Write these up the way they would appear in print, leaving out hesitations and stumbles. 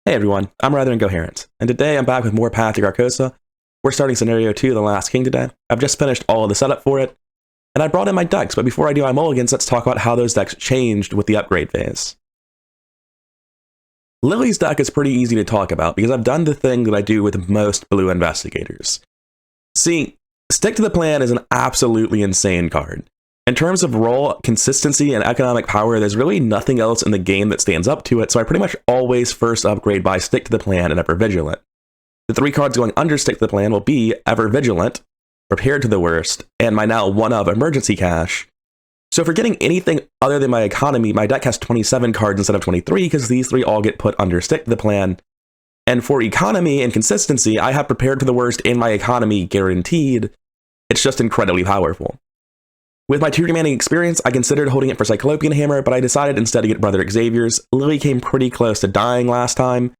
Hey everyone, I'm Rather Incoherent, and today I'm back with more Path to Carcosa. We're starting Scenario 2, The Last King today. I've just finished all of the setup for it, and I brought in my decks, but before I do my mulligans, let's talk about how those decks changed with the upgrade phase. Lily's deck is pretty easy to talk about, because I've done the thing that I do with most blue investigators. See, Stick to the Plan is an absolutely insane card. In terms of raw consistency and economic power, there's really nothing else in the game that stands up to it, so I pretty much always first upgrade by Stick to the Plan and Ever Vigilant. The three cards going under Stick to the Plan will be Ever Vigilant, Prepared to the Worst, and my now one-of Emergency Cash. So for getting anything other than my economy, my deck has 27 cards instead of 23, because these three all get put under Stick to the Plan. And for economy and consistency, I have Prepared to the Worst and my economy guaranteed. It's just incredibly powerful. With my 2 remaining experience, I considered holding it for Cyclopean Hammer, but I decided instead to get Brother Xavier's. Lily came pretty close to dying last time.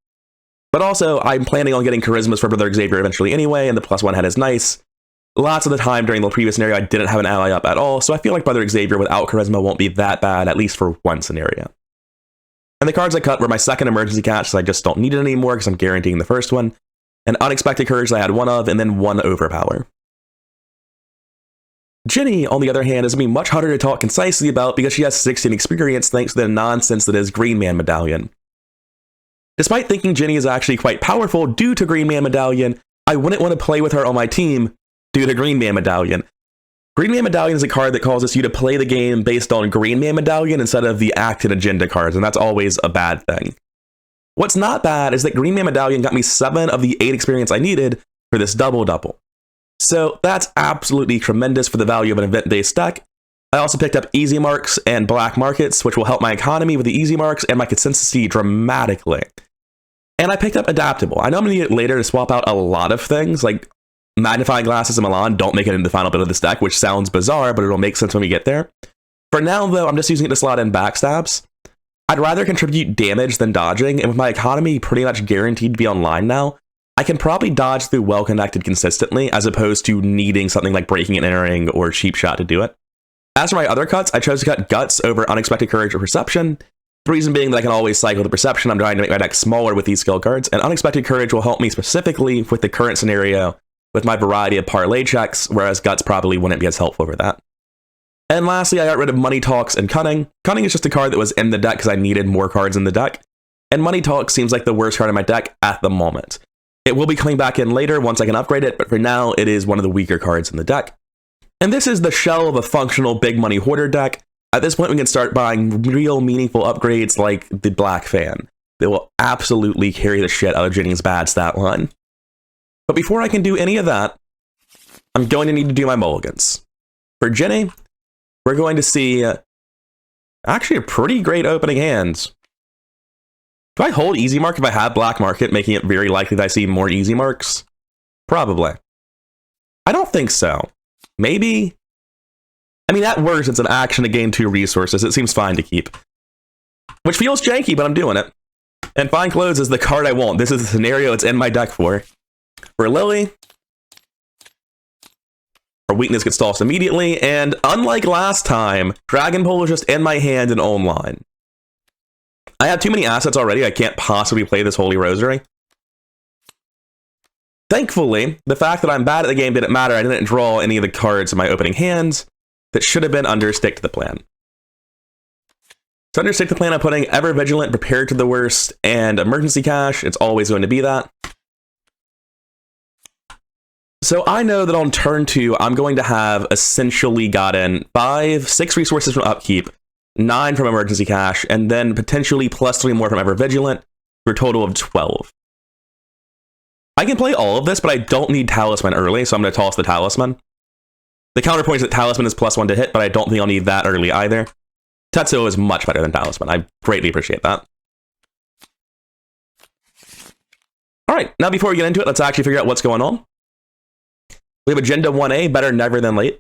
But also, I'm planning on getting Charismas for Brother Xavier eventually anyway, and the +1 head is nice. Lots of the time during the previous scenario, I didn't have an ally up at all, so I feel like Brother Xavier without Charisma won't be that bad, at least for one scenario. And the cards I cut were my second Emergency Cash, so I just don't need it anymore because I'm guaranteeing the first one, and Unexpected Courage that I had one of, and then one Overpower. Ginny, on the other hand, is going to be much harder to talk concisely about because she has 16 experience thanks to the nonsense that is Green Man Medallion. Despite thinking Ginny is actually quite powerful due to Green Man Medallion, I wouldn't want to play with her on my team due to Green Man Medallion. Green Man Medallion is a card that causes you to play the game based on Green Man Medallion instead of the Act and Agenda cards, and that's always a bad thing. What's not bad is that Green Man Medallion got me 7 of the 8 experience I needed for this double-double. So that's absolutely tremendous for the value of an event-based deck. I also picked up Easy Marks and Black Markets, which will help my economy with the Easy Marks and my consistency dramatically. And I picked up Adaptable. I know I'm going to need it later to swap out a lot of things, like Magnifying Glasses and Milan don't make it into the final bit of this deck, which sounds bizarre, but it'll make sense when we get there. For now, though, I'm just using it to slot in backstabs. I'd rather contribute damage than dodging, and with my economy pretty much guaranteed to be online now, I can probably dodge through well-connected consistently, as opposed to needing something like Breaking and Entering or Cheap Shot to do it. As for my other cuts, I chose to cut Guts over Unexpected Courage or Perception. The reason being that I can always cycle the Perception. I'm trying to make my deck smaller with these skill cards, and Unexpected Courage will help me specifically with the current scenario with my variety of parlay checks, whereas Guts probably wouldn't be as helpful for that. And lastly, I got rid of Money Talks and Cunning. Cunning is just a card that was in the deck because I needed more cards in the deck, and Money Talks seems like the worst card in my deck at the moment. It will be coming back in later once I can upgrade it, but for now, it is one of the weaker cards in the deck. And this is the shell of a functional big money hoarder deck. At this point, we can start buying real meaningful upgrades like the Black Fan. They will absolutely carry the shit out of Ginny's bad stat line. But before I can do any of that, I'm going to need to do my mulligans. For Ginny, we're going to see actually a pretty great opening hand. Do I hold Easy Mark if I have Black Market, making it very likely that I see more Easy Marks? Probably. I don't think so. Maybe? I mean, at worst, it's an action to gain 2 resources. It seems fine to keep. Which feels janky, but I'm doing it. And Fine Clothes is the card I want. This is the scenario it's in my deck for. For Lily, her weakness gets tossed immediately, and unlike last time, Dragon Pole is just in my hand and online. I have too many assets already, I can't possibly play this Holy Rosary. Thankfully, the fact that I'm bad at the game didn't matter. I didn't draw any of the cards in my opening hands that should have been under Stick to the Plan. So under Stick to the Plan, I'm putting Ever Vigilant, Prepared to the Worst, and Emergency Cash. It's always going to be that. So I know that on turn 2, I'm going to have essentially gotten 6 resources from Upkeep, 9 from Emergency Cash, and then potentially +3 more from Ever Vigilant, for a total of 12. I can play all of this, but I don't need Talisman early, so I'm going to toss the Talisman. The counterpoint is that Talisman is +1 to hit, but I don't think I'll need that early either. Tetsuo is much better than Talisman. I greatly appreciate that. Alright, now before we get into it, let's actually figure out what's going on. We have Agenda 1A, Better Never Than Late.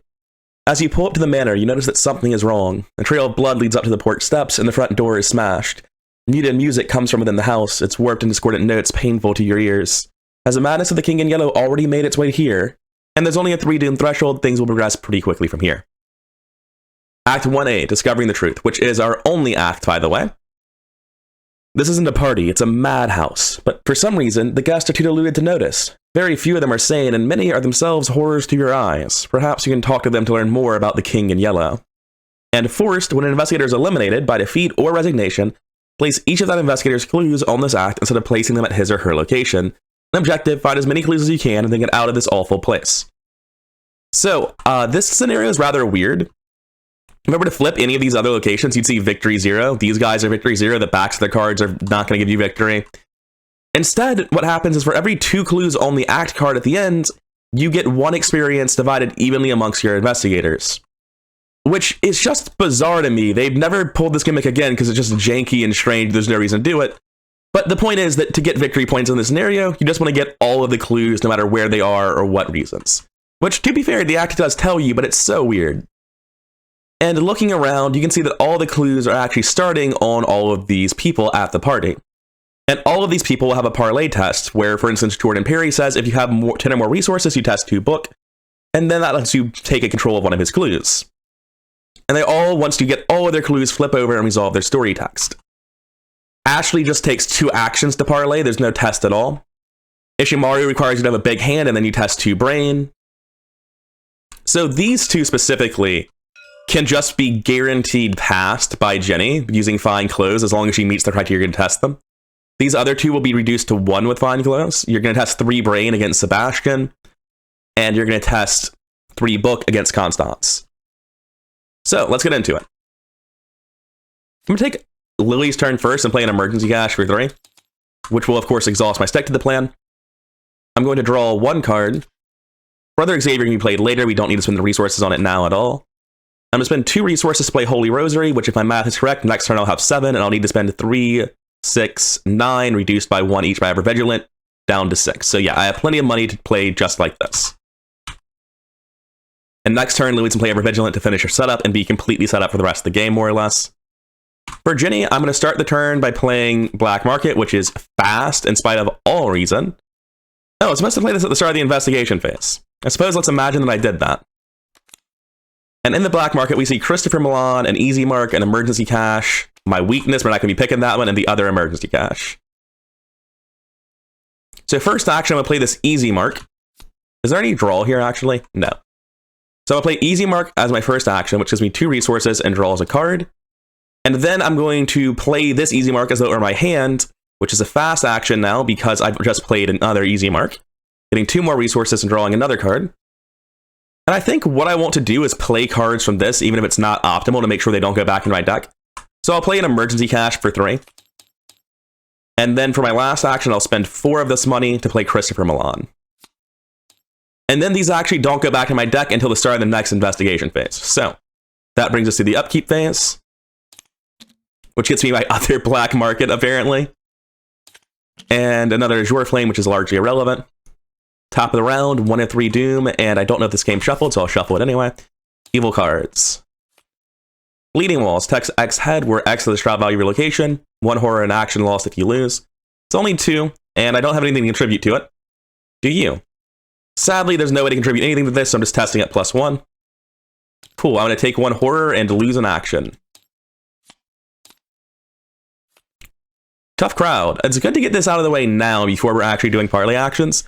As you pull up to the manor, you notice that something is wrong. A trail of blood leads up to the porch steps, and the front door is smashed. Muted music comes from within the house, its warped and discordant notes painful to your ears. Has the madness of the King in Yellow already made its way here? And there's only a 3-doom threshold, things will progress pretty quickly from here. Act 1A, Discovering the Truth, which is our only act, by the way. This isn't a party, it's a madhouse, but for some reason, the guests are too deluded to notice. Very few of them are sane, and many are themselves horrors to your eyes. Perhaps you can talk to them to learn more about the King in Yellow. And first, when an investigator is eliminated by defeat or resignation, place each of that investigator's clues on this act instead of placing them at his or her location. An objective, find as many clues as you can and then get out of this awful place. So, this scenario is rather weird. If I were to flip any of these other locations, you'd see Victory 0. These guys are Victory 0. The backs of their cards are not going to give you victory. Instead, what happens is for every 2 clues on the act card at the end, you get 1 experience divided evenly amongst your investigators. Which is just bizarre to me. They've never pulled this gimmick again because it's just janky and strange. There's no reason to do it. But the point is that to get victory points in this scenario, you just want to get all of the clues no matter where they are or what reasons. Which, to be fair, the act does tell you, but it's so weird. And looking around, you can see that all the clues are actually starting on all of these people at the party. And all of these people will have a parlay test, where, for instance, Jordan Perry says if you have 10 or more resources, you test 2 book, and then that lets you take a control of one of his clues. And they all, once you get all of their clues, flip over and resolve their story text. Ashley just takes 2 actions to parlay, there's no test at all. Ishimaru requires you to have a big hand, and then you test 2 brain. So these 2 specifically can just be guaranteed passed by Jenny using fine clothes as long as she meets the criteria to test them. These other 2 will be reduced to 1 with fine clothes. You're going to test 3 brain against Sebastian, and you're going to test 3 book against Constance. So let's get into it. I'm going to take Lily's turn first and play an emergency cache for 3, which will of course exhaust my stick to the plan. I'm going to draw 1 card. Brother Xavier can be played later. We don't need to spend the resources on it now at all. I'm going to spend 2 resources to play Holy Rosary, which if my math is correct, next turn I'll have 7, and I'll need to spend 3, 6, 9, reduced by 1 each by Ever Vigilant, down to 6. So yeah, I have plenty of money to play just like this. And next turn, Louise can play Ever Vigilant to finish her setup and be completely set up for the rest of the game, more or less. For Ginny, I'm going to start the turn by playing Black Market, which is fast in spite of all reason. Oh, it's supposed to play this at the start of the investigation phase. I suppose let's imagine that I did that. And in the Black Market, we see Christopher Milan, an Easy Mark, an Emergency Cache. My weakness, we're not going to be picking that one, and the other Emergency Cache. So first action, I'm going to play this Easy Mark. Is there any draw here, actually? No. So I'll play Easy Mark as my first action, which gives me 2 resources and draws a card. And then I'm going to play this Easy Mark as though it were my hand, which is a fast action now because I've just played another Easy Mark, getting 2 more resources and drawing another card. And I think what I want to do is play cards from this, even if it's not optimal, to make sure they don't go back in my deck. So I'll play an Emergency Cache for 3. And then for my last action, I'll spend 4 of this money to play Christopher Milan. And then these actually don't go back in my deck until the start of the next investigation phase. So that brings us to the upkeep phase, which gets me my other Black Market, apparently. And another Azure Flame, which is largely irrelevant. Top of the round, 1 of 3 Doom, and I don't know if this game shuffled, so I'll shuffle it anyway. Evil cards. Bleeding Walls, text X head, where X is the strat value of your location. 1 horror and action lost if you lose. It's only 2, and I don't have anything to contribute to it. Do you? Sadly, there's no way to contribute anything to this, so I'm just testing at +1. Cool, I'm going to take 1 horror and lose an action. Tough Crowd. It's good to get this out of the way now before we're actually doing parlay actions.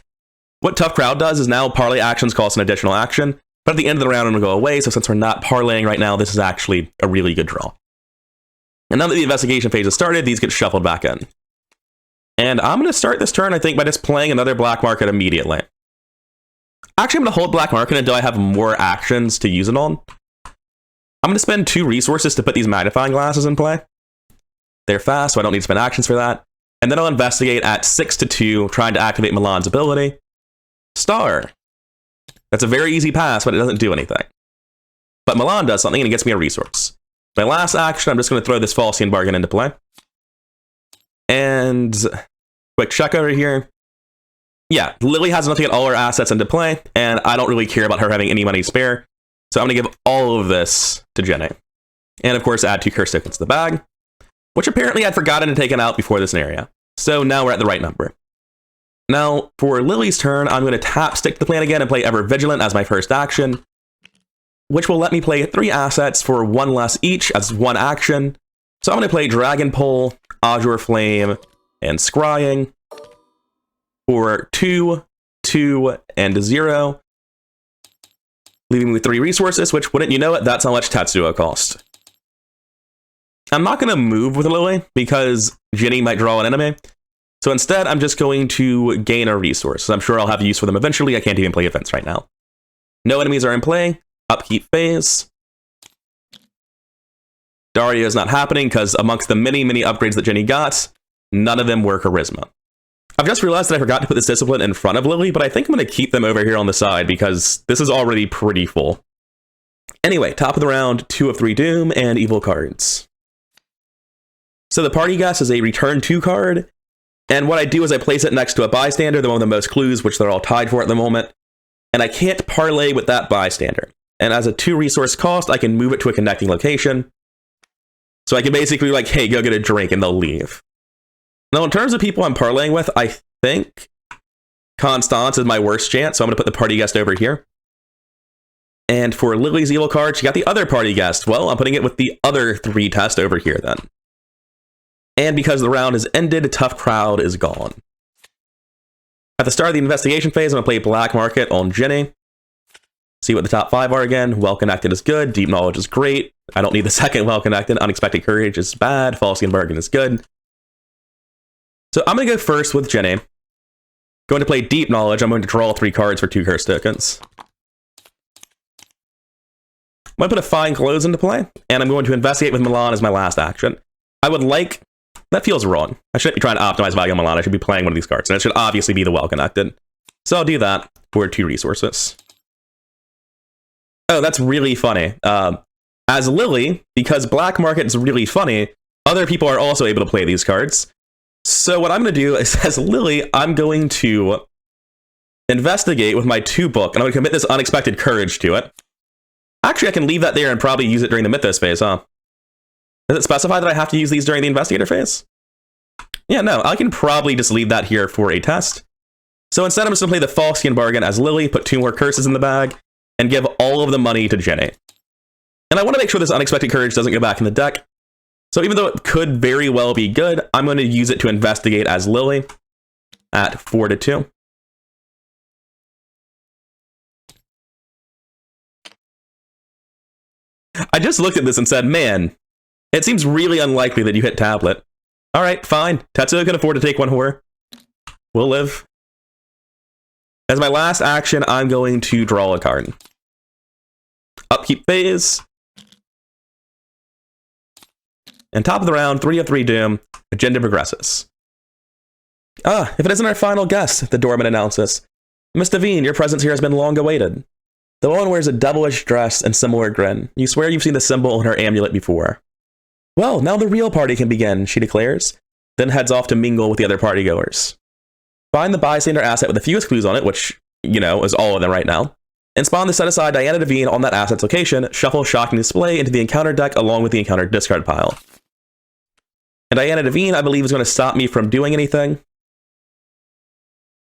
What Tough Crowd does is now parlay actions cost an additional action, but at the end of the round, I'm going to go away, so since we're not parlaying right now, this is actually a really good draw. And now that the investigation phase has started, these get shuffled back in. And I'm going to start this turn, I think, by just playing another Black Market immediately. Actually, I'm going to hold Black Market until I have more actions to use it on. I'm going to spend 2 resources to put these magnifying glasses in play. They're fast, so I don't need to spend actions for that. And then I'll investigate at 6-2, trying to activate Milan's ability. Star. That's a very easy pass, but it doesn't do anything. But Milan does something, and it gets me a resource. My last action, I'm just going to throw this Falsian Bargain into play. And quick check over here. Yeah, Lily has enough to get all her assets into play, and I don't really care about her having any money spare. So I'm going to give all of this to Jenny. And of course, add 2 curse tokens to the bag, which apparently I'd forgotten to take it out before this scenario. So now we're at the right number. Now, for Lily's turn, I'm going to tap stick to the plan again and play Ever Vigilant as my first action, which will let me play 3 assets for 1 less each as 1 action. So I'm going to play Dragon Pole, Azure Flame, and Scrying for 2, 2, and 0, leaving me with 3 resources, which, wouldn't you know it, that's how much Tetsuo cost. I'm not going to move with Lily because Ginny might draw an enemy. So instead, I'm just going to gain a resource. I'm sure I'll have use for them eventually. I can't even play events right now. No enemies are in play. Upkeep phase. Daria is not happening because amongst the many, many upgrades that Ginny got, none of them were Charisma. I've just realized that I forgot to put this discipline in front of Lily, but I think I'm going to keep them over here on the side because this is already pretty full. Anyway, top of the round, 2 of 3 Doom and Evil cards. So the Party Guest is a return 2 card, and what I do is I place it next to a bystander, the one with the most clues, which they're all tied for at the moment, and I can't parlay with that bystander. And as a 2 resource cost, I can move it to a connecting location. So I can basically be like, hey, go get a drink, and they'll leave. Now, in terms of people I'm parlaying with, I think Constance is my worst chance, so I'm going to put the Party Guest over here. And for Lily's Evil card, she got the other Party Guest. Well, I'm putting it with the other 3 test over here, then. And because the round has ended, Tough Crowd is gone. At the start of the investigation phase, I'm going to play Black Market on Ginny. See what the top 5 are again. Well Connected is good. Deep Knowledge is great. I don't need the second Well Connected. Unexpected Courage is bad. Falsian Bargain is good. So I'm going to go first with Ginny. Going to play Deep Knowledge. I'm going to draw 3 cards for 2 curse tokens. I'm going to put a Fine Clothes into play, and I'm going to investigate with Milan as my last action. I would like... That feels wrong. I shouldn't be trying to optimize value on Milan. I should be playing one of these cards, and it should obviously be the Well Connected. So I'll do that for 2 resources. Oh, that's really funny. As Lily, because Black Market is really funny, other people are also able to play these cards. So what I'm going to do is, as Lily, I'm going to investigate with my 2 book, and I'm going to commit this Unexpected Courage to it. Actually, I can leave that there and probably use it during the Mythos phase, huh? Does it specify that I have to use these during the Investigator phase? Yeah, no, I can probably just leave that here for a test. So instead, I'm just going to play the Falsian Bargain as Lily, put 2 more curses in the bag, and give all of the money to Ginny. And I want to make sure this Unexpected Courage doesn't go back in the deck. So even though it could very well be good, I'm going to use it to investigate as Lily at 4-2. I just looked at this and said, man, it seems really unlikely that you hit tablet. All right, fine. Tetsuo can afford to take 1 horror. We'll live. As my last action, I'm going to draw a card. Upkeep phase. And top of the round, 3 of 3 Doom. Agenda progresses. Ah, if it isn't our final guest, the doorman announces. Miss Devine, your presence here has been long awaited. The woman wears a devilish dress and similar grin. You swear you've seen the symbol in her amulet before. Well, now the real party can begin, she declares, then heads off to mingle with the other partygoers. Find the bystander asset with the fewest clues on it, which, you know, is all of them right now, and spawn the set-aside Diana Devine on that asset's location, shuffle Shocking Display into the encounter deck along with the encounter discard pile. And Diana Devine, I believe, is going to stop me from doing anything.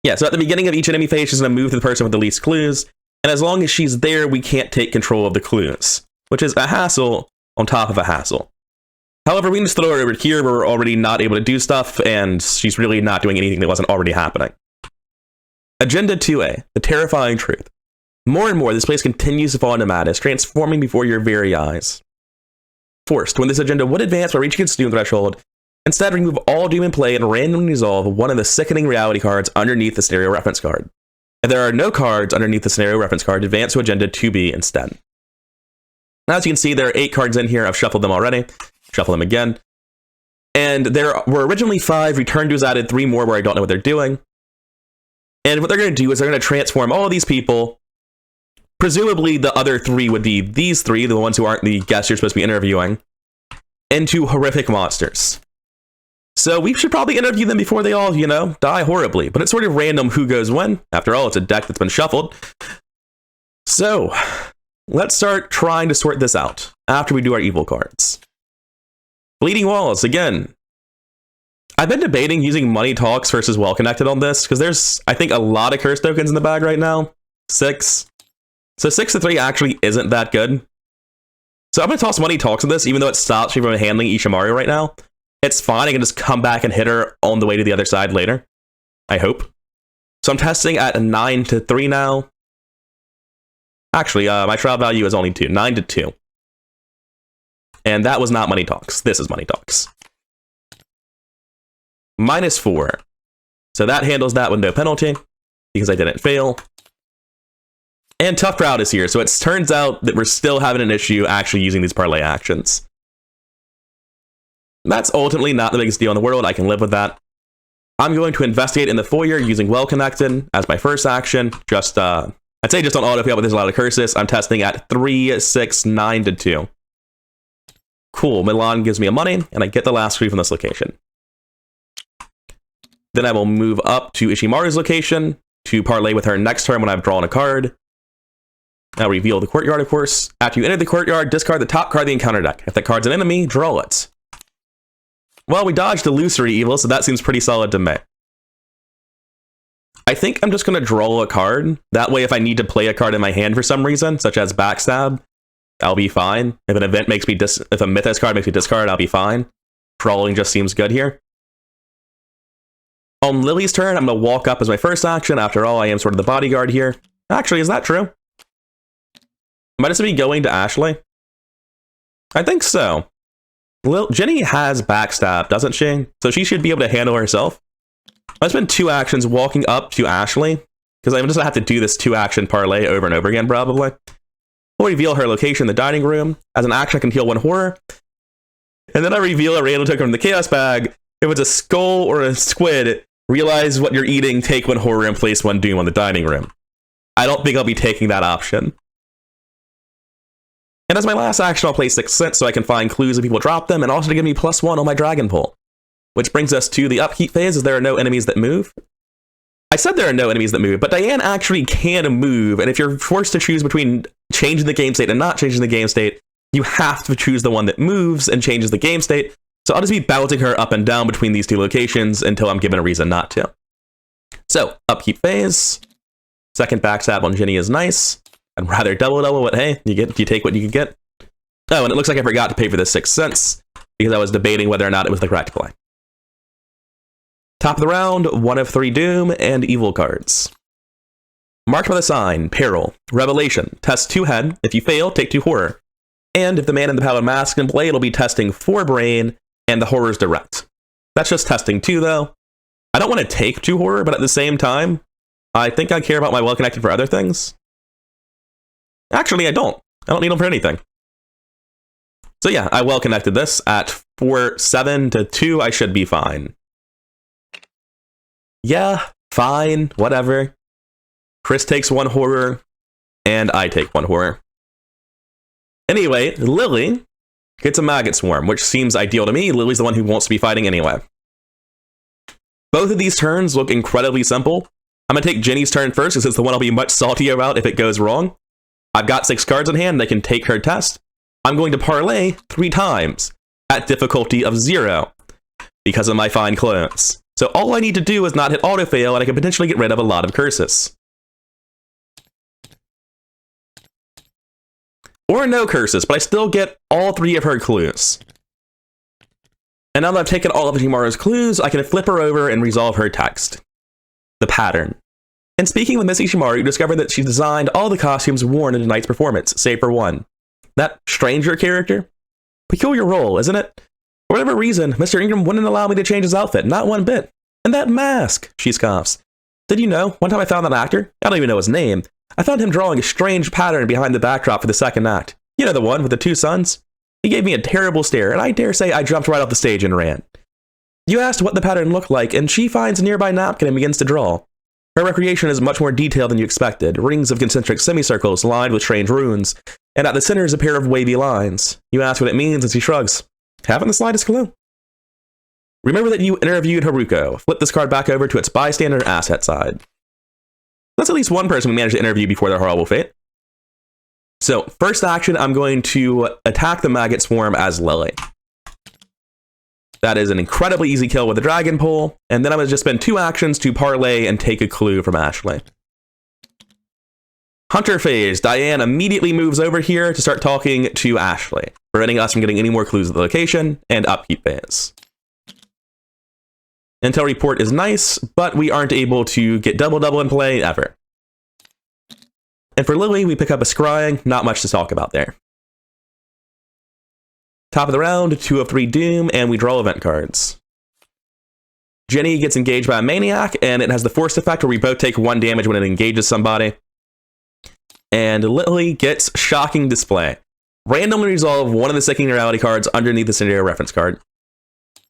Yeah, so at the beginning of each enemy phase, she's going to move to the person with the least clues, and as long as she's there, we can't take control of the clues, which is a hassle on top of a hassle. However, we can just throw her over here where we're already not able to do stuff, and she's really not doing anything that wasn't already happening. Agenda 2A, the terrifying truth. More and more, this place continues to fall into madness, transforming before your very eyes. Forced, when this agenda would advance by reaching its doom threshold, instead remove all doom in play and randomly resolve one of the sickening reality cards underneath the scenario reference card. If there are no cards underneath the scenario reference card, advance to Agenda 2B instead. Now, as you can see, there are 8 cards in here. I've shuffled them already. Shuffle them again. And there were originally 5. Return to has added 3 more where I don't know what they're doing. And what they're going to do is they're going to transform all of these people. Presumably, the other 3 would be these 3, the ones who aren't the guests you're supposed to be interviewing, into horrific monsters. So we should probably interview them before they all, you know, die horribly. But it's sort of random who goes when. After all, it's a deck that's been shuffled. So, let's start trying to sort this out after we do our evil cards. Bleeding Walls, again. I've been debating using Money Talks versus Well Connected on this, because there's, I think, a lot of curse tokens in the bag right now. 6. So 6-3 actually isn't that good. So I'm going to toss Money Talks on this, even though it stops me from handling Ishimaru right now. it's fine. I can just come back and hit her on the way to the other side later. I hope. So I'm testing at a 9 to 3 now. Actually, my trial value is only 2. 9 to 2. And that was not Money Talks. This is Money Talks. -4. So that handles that with no penalty, because I didn't fail. And Tough Crowd is here, so it turns out that we're still having an issue actually using these parlay actions. That's ultimately not the biggest deal in the world. I can live with that. I'm going to investigate in the foyer using Well Connected as my first action. Just, I'd say just on autofail, but there's a lot of curses. I'm testing at 3, 6, 9 to 2. Cool. Milan gives me a money, and I get the last 3 from this location. Then I will move up to Ishimaru's location to parlay with her next turn when I've drawn a card. I'll reveal the courtyard, of course. After you enter the courtyard, discard the top card of the encounter deck. If that card's an enemy, draw it. Well, we dodged Illusory Evil, so that seems pretty solid to me. I think I'm just going to draw a card. That way, if I need to play a card in my hand for some reason, such as Backstab, I'll be fine. If an event makes me if a Mythos card makes me discard, I'll be fine. Drawing just seems good here. On Lily's turn, I'm going to walk up as my first action. After all, I am sort of the bodyguard here. Actually, is that true? Might just be going to Ashley? I think so. Jenny has Backstab, doesn't she? So she should be able to handle herself. I spent 2 actions walking up to Ashley, because I'm just going to have to do this 2-action parlay over and over again, probably. We'll reveal her location in the dining room. As an action, I can heal 1 horror. And then I reveal a random token from the Chaos Bag. If it's a skull or a squid, realize what you're eating, take 1 horror, and place 1 doom on the dining room. I don't think I'll be taking that option. And as my last action, I'll play 6 cents so I can find clues if people drop them, and also to give me +1 on my Dragon Pull. Which brings us to the upkeep phase, as there are no enemies that move. I said there are no enemies that move, but Diane actually can move, and if you're forced to choose between changing the game state and not changing the game state, you have to choose the one that moves and changes the game state. So I'll just be bouncing her up and down between these 2 locations until I'm given a reason not to. So, upkeep phase. Second Backstab on Jenny is nice. I'd rather double, but hey, you take what you can get. Oh, and it looks like I forgot to pay for the 6 cents, because I was debating whether or not it was the correct play. Top of the round, 1 of 3 Doom and Evil cards. Marked by the sign, Peril, Revelation, test 2 head. If you fail, take 2 horror. And if the man in the Pallid Mask can play, it'll be testing 4 brain, and the horror's direct. That's just testing 2, though. I don't want to take 2 horror, but at the same time, I think I care about my Well Connected for other things. Actually, I don't. I don't need them for anything. So yeah, I Well Connected this at 4, 7 to 2. I should be fine. Yeah, fine, whatever. Chris takes 1 horror, and I take 1 horror. Anyway, Lily gets a Maggot Swarm, which seems ideal to me. Lily's the one who wants to be fighting anyway. Both of these turns look incredibly simple. I'm going to take Jenny's turn first, because it's the one I'll be much saltier about if it goes wrong. I've got 6 cards in hand, and I can take her test. I'm going to parlay 3 times at difficulty of 0 because of my fine clones. So all I need to do is not hit autofail, and I can potentially get rid of a lot of curses. Or no curses, but I still get all 3 of her clues. And now that I've taken all of Ishimaru's clues, I can flip her over and resolve her text. The pattern. And speaking with Miss Ishimaru, you discover that she designed all the costumes worn in tonight's performance, save for 1. That stranger character? Peculiar role, isn't it? For whatever reason, Mr. Ingram wouldn't allow me to change his outfit, not 1 bit. And that mask, she scoffs. Did you know, one time I found that actor? I don't even know his name. I found him drawing a strange pattern behind the backdrop for the 2nd act. You know, the one with the 2 sons? He gave me a terrible stare, and I dare say I jumped right off the stage and ran. You asked what the pattern looked like, and she finds a nearby napkin and begins to draw. Her recreation is much more detailed than you expected. Rings of concentric semicircles lined with strange runes, and at the center is a pair of wavy lines. You ask what it means, and she shrugs. Haven't the slightest clue. Remember that you interviewed Haruko. Flip this card back over to its bystander asset side. That's at least 1 person we managed to interview before their horrible fate. So, first action, I'm going to attack the Maggot Swarm as Lily. That is an incredibly easy kill with a Dragon Pull, and then I'm going to just spend 2 actions to parlay and take a clue from Ashley. Hunter phase. Diane immediately moves over here to start talking to Ashley, preventing us from getting any more clues at the location, and upkeep phase. Intel report is nice, but we aren't able to get double-double in play ever. And for Lily, we pick up a scrying, not much to talk about there. Top of the round, 2 of 3 Doom, and we draw event cards. Jenny gets engaged by a maniac, and it has the force effect where we both take 1 damage when it engages somebody. And Lily gets Shocking Display. Randomly resolve one of the Sickening Reality cards underneath the scenario reference card.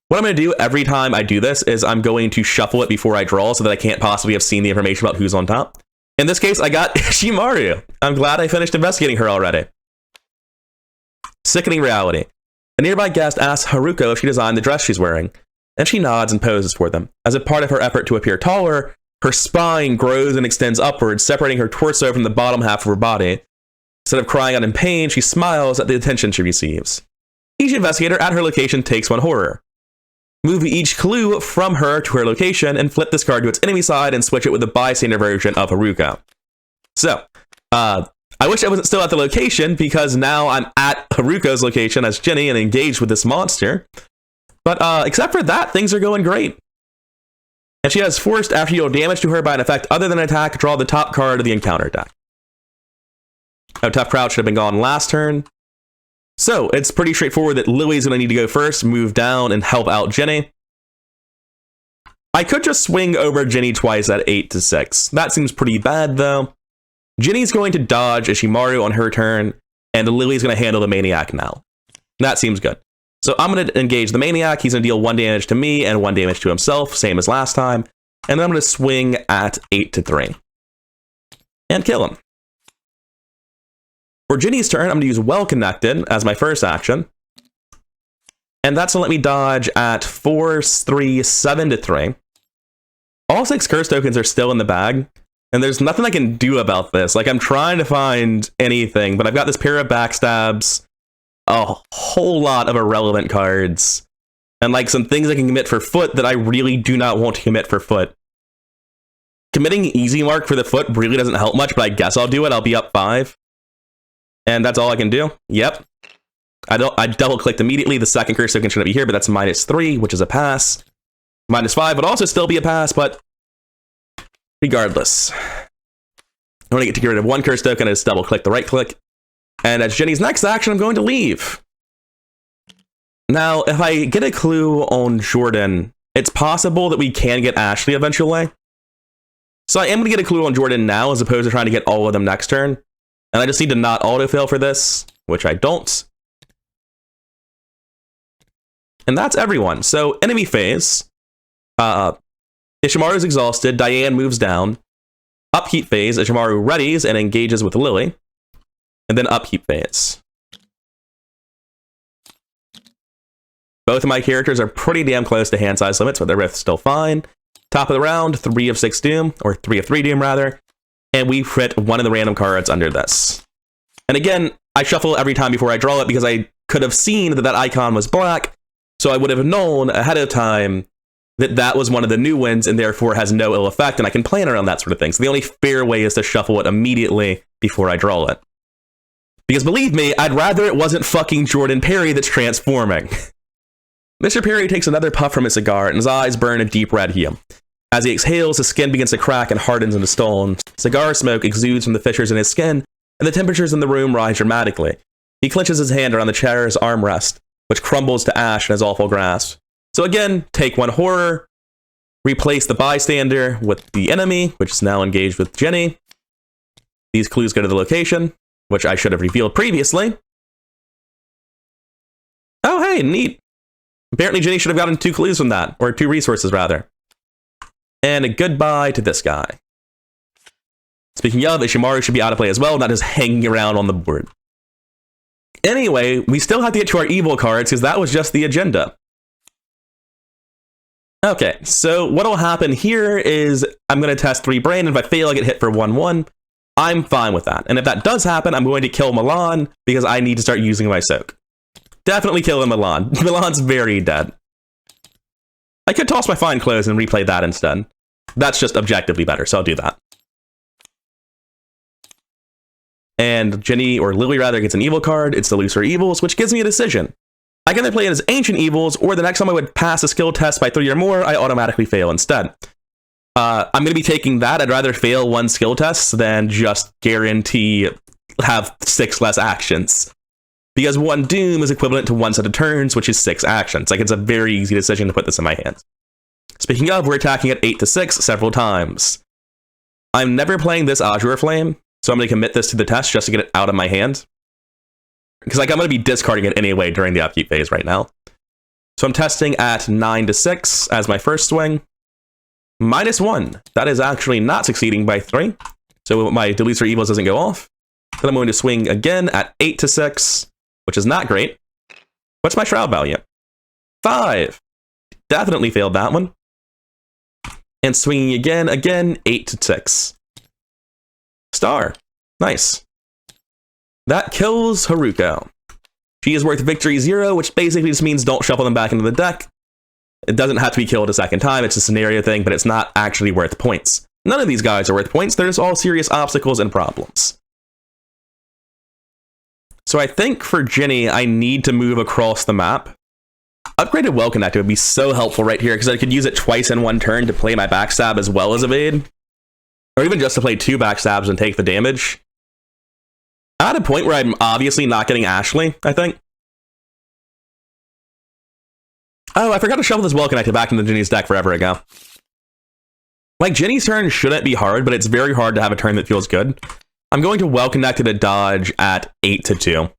What I'm going to do every time I do this is I'm going to shuffle it before I draw so that I can't possibly have seen the information about who's on top. In this case, I got Shimaru. I'm glad I finished investigating her already. Sickening Reality. A nearby guest asks Haruko if she designed the dress she's wearing, and she nods and poses for them. As a part of her effort to appear taller, her spine grows and extends upwards, separating her torso from the bottom half of her body. Instead of crying out in pain, she smiles at the attention she receives. Each investigator at her location takes 1 horror. Move each clue from her to her location and flip this card to its enemy side and switch it with the bystander version of Haruko. So, I wish I wasn't still at the location because now I'm at Haruko's location as Jenny and engaged with this monster. But except for that, things are going great. And she has forced after you deal damage to her by an effect other than an attack, draw the top card of the encounter deck. Oh, Tough Crowd should have been gone last turn. So, it's pretty straightforward that Lily's going to need to go first, move down, and help out Jenny. I could just swing over Jenny twice at 8 to 6. That seems pretty bad, though. Jenny's going to dodge Ishimaru on her turn, and Lily's going to handle the Maniac now. That seems good. So I'm going to engage the Maniac. He's going to deal 1 damage to me and 1 damage to himself, same as last time. And then I'm going to swing at 8 to 3. And kill him. For Jenny's turn, I'm going to use Well Connected as my first action. And that's going to let me dodge at 4, 3, 7 to 3. All 6 curse tokens are still in the bag. And there's nothing I can do about this. Like, I'm trying to find anything, but I've got this pair of backstabs, a whole lot of irrelevant cards, and like some things I can commit for foot that I really do not want to commit for foot. Committing easy mark for the foot really doesn't help much, but I guess I'll do it. I'll be up 5. And that's all I can do. Yep. I double clicked immediately. The second curse token shouldn't be here, but that's -3, which is a pass. -5 would also still be a pass, but regardless. I want to get rid of 1 curse token. I just double click the right click. And as Jenny's next action, I'm going to leave. Now, if I get a clue on Jordan, it's possible that we can get Ashley eventually. So I am going to get a clue on Jordan now as opposed to trying to get all of them next turn. And I just need to not autofill for this, which I don't. And that's everyone. So enemy phase. Ishimaru is exhausted. Diane moves down. Upkeep phase. Ishimaru readies and engages with Lily. And then upkeep phase. Both of my characters are pretty damn close to hand size limits, but they're both still fine. Top of the round, 3 of 6 Doom, or 3 of 3 Doom rather. And we hit 1 of the random cards under this. And again, I shuffle every time before I draw it because I could have seen that that icon was black, so I would have known ahead of time that that was one of the new ones and therefore has no ill effect, and I can plan around that sort of thing. So the only fair way is to shuffle it immediately before I draw it. Because believe me, I'd rather it wasn't fucking Jordan Perry that's transforming. Mr. Perry takes another puff from his cigar and his eyes burn a deep red hue. As he exhales, his skin begins to crack and hardens into stone. Cigar smoke exudes from the fissures in his skin, and the temperatures in the room rise dramatically. He clenches his hand around the chair's armrest, which crumbles to ash in his awful grasp. So again, take 1 horror, replace the bystander with the enemy, which is now engaged with Jenny. These clues go to the location, which I should have revealed previously. Oh, hey, neat. Apparently Jenny should have gotten 2 clues from that, or 2 resources, rather. And a goodbye to this guy. Speaking of, Ishimaru should be out of play as well, not just hanging around on the board. Anyway, we still have to get to our evil cards, because that was just the agenda. Okay, so what'll happen here is I'm going to test 3 brain, and if I fail, I get hit for 1/1. I'm fine with that. And if that does happen, I'm going to kill Milan, because I need to start using my soak. Definitely killing Milan. Milan's very dead. I could toss my fine clothes and replay that instead. That's just objectively better, so I'll do that. And Jenny, or Lily rather, gets an evil card. It's the Looser Evils, which gives me a decision. I can either play it as Ancient Evils, or the next time I would pass a skill test by 3 or more, I automatically fail instead. I'm going to be taking that. I'd rather fail 1 skill test than just guarantee have 6 less actions. Because 1 Doom is equivalent to 1 set of turns, which is 6 actions. Like, it's a very easy decision to put this in my hands. Speaking of, we're attacking at 8 to 6 several times. I'm never playing this Azure Flame, so I'm going to commit this to the test just to get it out of my hand. Because like I'm going to be discarding it anyway during the upkeep phase right now. So I'm testing at 9 to 6 as my first swing. -1. That is actually not succeeding by 3. So my Deletes for Evils doesn't go off. Then I'm going to swing again at 8 to 6, which is not great. What's my Shroud value? 5. Definitely failed that one. And swinging again, 8 to 6. Star. Nice. That kills Haruko. She is worth victory 0, which basically just means don't shuffle them back into the deck. It doesn't have to be killed a second time, it's a scenario thing, but it's not actually worth points. None of these guys are worth points, they're just all serious obstacles and problems. So I think for Ginny, I need to move across the map. Upgraded Well Connected would be so helpful right here, because I could use it twice in 1 turn to play my backstab as well as evade. Or even just to play 2 backstabs and take the damage. I'm at a point where I'm obviously not getting Ashley, I think. Oh, I forgot to shuffle this Well Connected back into Ginny's deck forever ago. Like, Ginny's turn shouldn't be hard, but it's very hard to have a turn that feels good. I'm going to Well Connected to dodge at 8 to 2.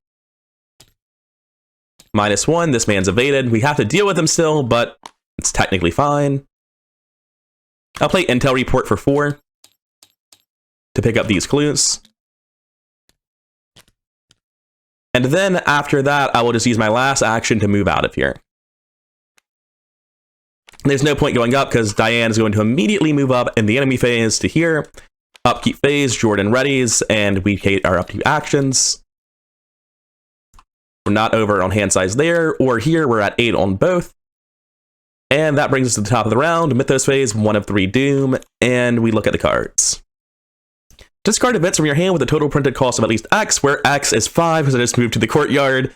-1, this man's evaded. We have to deal with him still, but it's technically fine. I'll play Intel Report for 4 to pick up these clues. And then after that, I will just use my last action to move out of here. There's no point going up because Diane is going to immediately move up in the enemy phase to here. Upkeep phase, Jordan readies, and we hate our upkeep actions. We're not over on hand size there, or here, we're at 8 on both. And that brings us to the top of the round, Mythos phase, 1 of 3 Doom, and we look at the cards. Discard events from your hand with a total printed cost of at least X, where X is 5, because I just moved to the courtyard.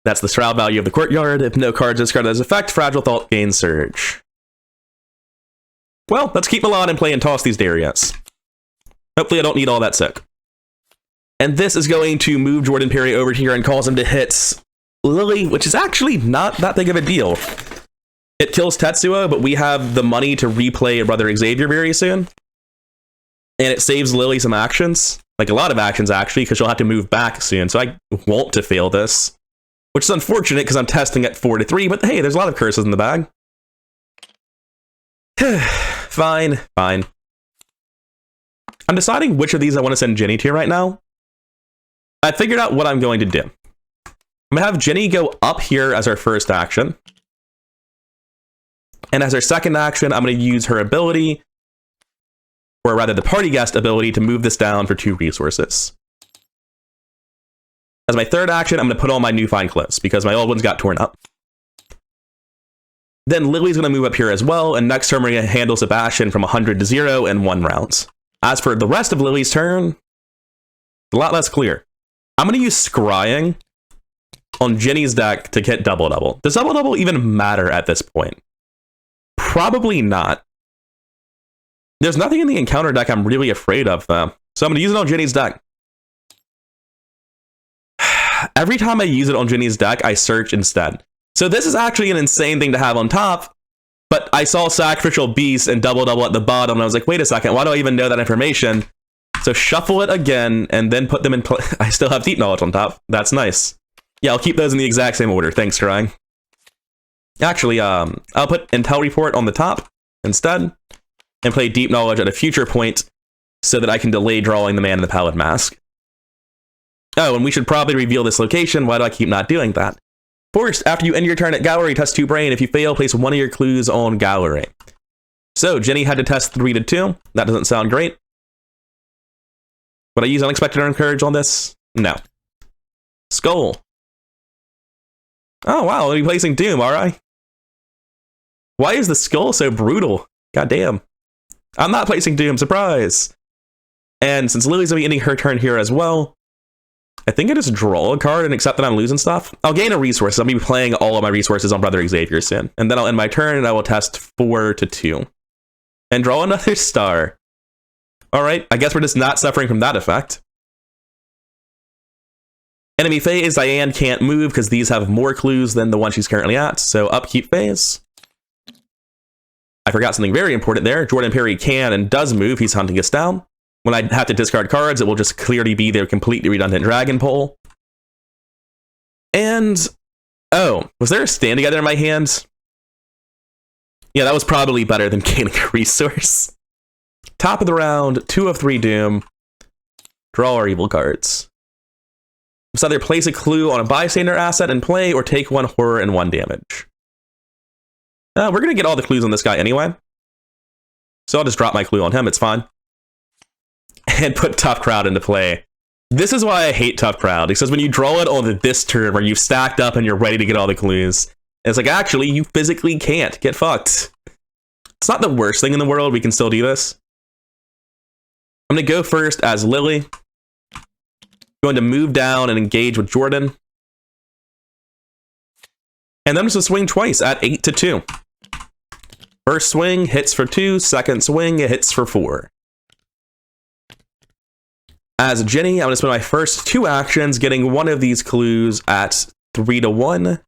That's the Shroud value of the courtyard. If no cards discarded as effect, Fragile Thought gains Surge. Well, let's keep Milan and play and toss these Darius. Hopefully I don't need all that sick. And this is going to move Jordan Perry over here and cause him to hit Lily, which is actually not that big of a deal. It kills Tetsuo, but we have the money to replay Brother Xavier very soon. And it saves Lily some actions. Like a lot of actions, actually, because she'll have to move back soon. So I want to fail this. Which is unfortunate, because I'm testing at 4 to 3, but hey, there's a lot of curses in the bag. Fine. I'm deciding which of these I want to send Jenny to right now. I figured out what I'm going to do. I'm going to have Jenny go up here as our first action. And as our second action, I'm going to use her ability, or rather the party guest ability, to move this down for 2 resources. As my third action, I'm going to put on my new fine clothes, because my old ones got torn up. Then Lily's going to move up here as well, and next turn we're going to handle Sebastian from 100 to 0 in 1 round. As for the rest of Lily's turn, a lot less clear. I'm going to use Scrying on Jenny's deck to get double-double. Does double-double even matter at this point? Probably not. There's nothing in the encounter deck I'm really afraid of, though. So I'm going to use it on Jenny's deck. Every time I use it on Jenny's deck, I search instead. So this is actually an insane thing to have on top, but I saw Sacrificial Beast and double-double at the bottom, and I was like, wait a second, why do I even know that information? So shuffle it again, and then put them in play. I still have Deep Knowledge on top. That's nice. Yeah, I'll keep those in the exact same order. Thanks, Crying. Actually, I'll put Intel Report on the top instead, and play Deep Knowledge at a future point, so that I can delay drawing the Man in the Pallid Mask. Oh, and we should probably reveal this location. Why do I keep not doing that? First, after you end your turn at Gallery, test 2 Brain. If you fail, place 1 of your clues on Gallery. So, Jenny had to test 3 to 2. That doesn't sound great. Would I use Unexpected or Encourage on this? No. Skull. Oh, wow, I'll be placing Doom, alright. Why is the Skull so brutal? God damn. I'm not placing Doom, surprise! And since Lily's going to be ending her turn here as well, I think I just draw a card and accept that I'm losing stuff. I'll gain a resource. I'll be playing all of my resources on Brother Xavier soon. And then I'll end my turn and I will test 4 to 2. And draw another star. Alright, I guess we're just not suffering from that effect. Enemy phase, Diane can't move because these have more clues than the one she's currently at. So upkeep phase. I forgot something very important there. Jordan Perry can and does move. He's hunting us down. When I have to discard cards, it will just clearly be their completely redundant Dragon Pole. And, oh, was there a stand together in my hand? Yeah, that was probably better than gaining a resource. Top of the round, 2 of 3 Doom. Draw our evil cards. Must either place a clue on a bystander asset and play, or take 1 horror and 1 damage. We're going to get all the clues on this guy anyway. So I'll just drop my clue on him, it's fine. And put Tough Crowd into play. This is why I hate Tough Crowd, because when you draw it on this turn where you've stacked up and you're ready to get all the clues, it's like, actually, you physically can't. Get fucked. It's not the worst thing in the world, we can still do this. I'm going to go first as Lily. Going to move down and engage with Jordan. And then I'm just going to swing twice at 8 to 2. First swing hits for 2, second swing it hits for 4. As Jenny, I'm going to spend my first 2 actions getting one of these clues at 3 to 1.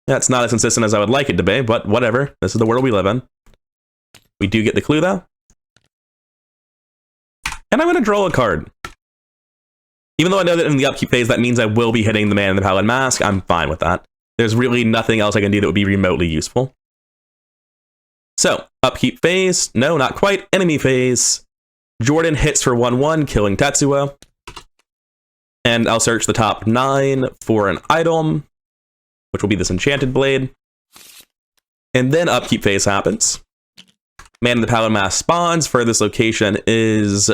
That's not as consistent as I would like it to be, but whatever. This is the world we live in. We do get the clue though. And I'm going to draw a card. Even though I know that in the upkeep phase that means I will be hitting the Man in the Paladin Mask, I'm fine with that. There's really nothing else I can do that would be remotely useful. So, upkeep phase. No, not quite. Enemy phase. Jordan hits for 1/1, killing Tetsuo. And I'll search the top 9 for an item, which will be this Enchanted Blade. And then upkeep phase happens. Man in the Paladin Mask spawns. Furthest location is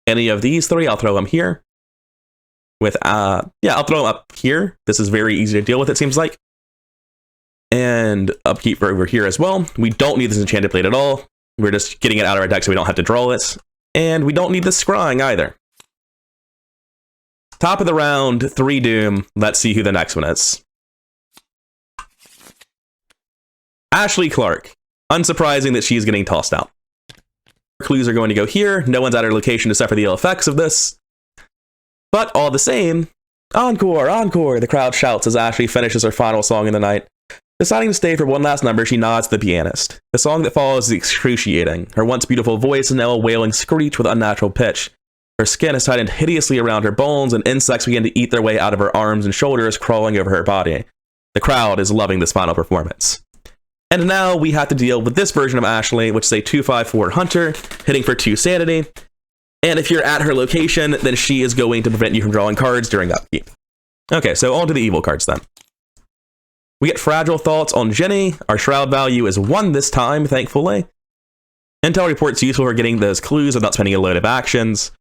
any of these 3. I'll throw them here. With, yeah, I'll throw them up here. This is very easy to deal with, it seems like. And upkeep for over here as well. We don't need this Enchanted Blade at all. We're just getting it out of our deck so we don't have to draw it. And we don't need the Scrying either. Top of the round, 3 Doom. Let's see who the next one is. Ashley Clark. Unsurprising that she's getting tossed out. Clues are going to go here. No one's at her location to suffer the ill effects of this. But all the same, encore, encore, the crowd shouts as Ashley finishes her final song in the night. Deciding to stay for one last number, she nods to the pianist. The song that follows is excruciating. Her once beautiful voice is now a wailing screech with unnatural pitch. Her skin is tightened hideously around her bones, and insects begin to eat their way out of her arms and shoulders, crawling over her body. The crowd is loving this final performance. And now we have to deal with this version of Ashley, which is a 2/5/4 Hunter, hitting for 2 Sanity. And if you're at her location, then she is going to prevent you from drawing cards during upkeep. Okay, so on to the evil cards then. We get Fragile Thoughts on Jenny. Our Shroud value is 1 this time, thankfully. Intel Report's useful for getting those clues without spending a load of actions.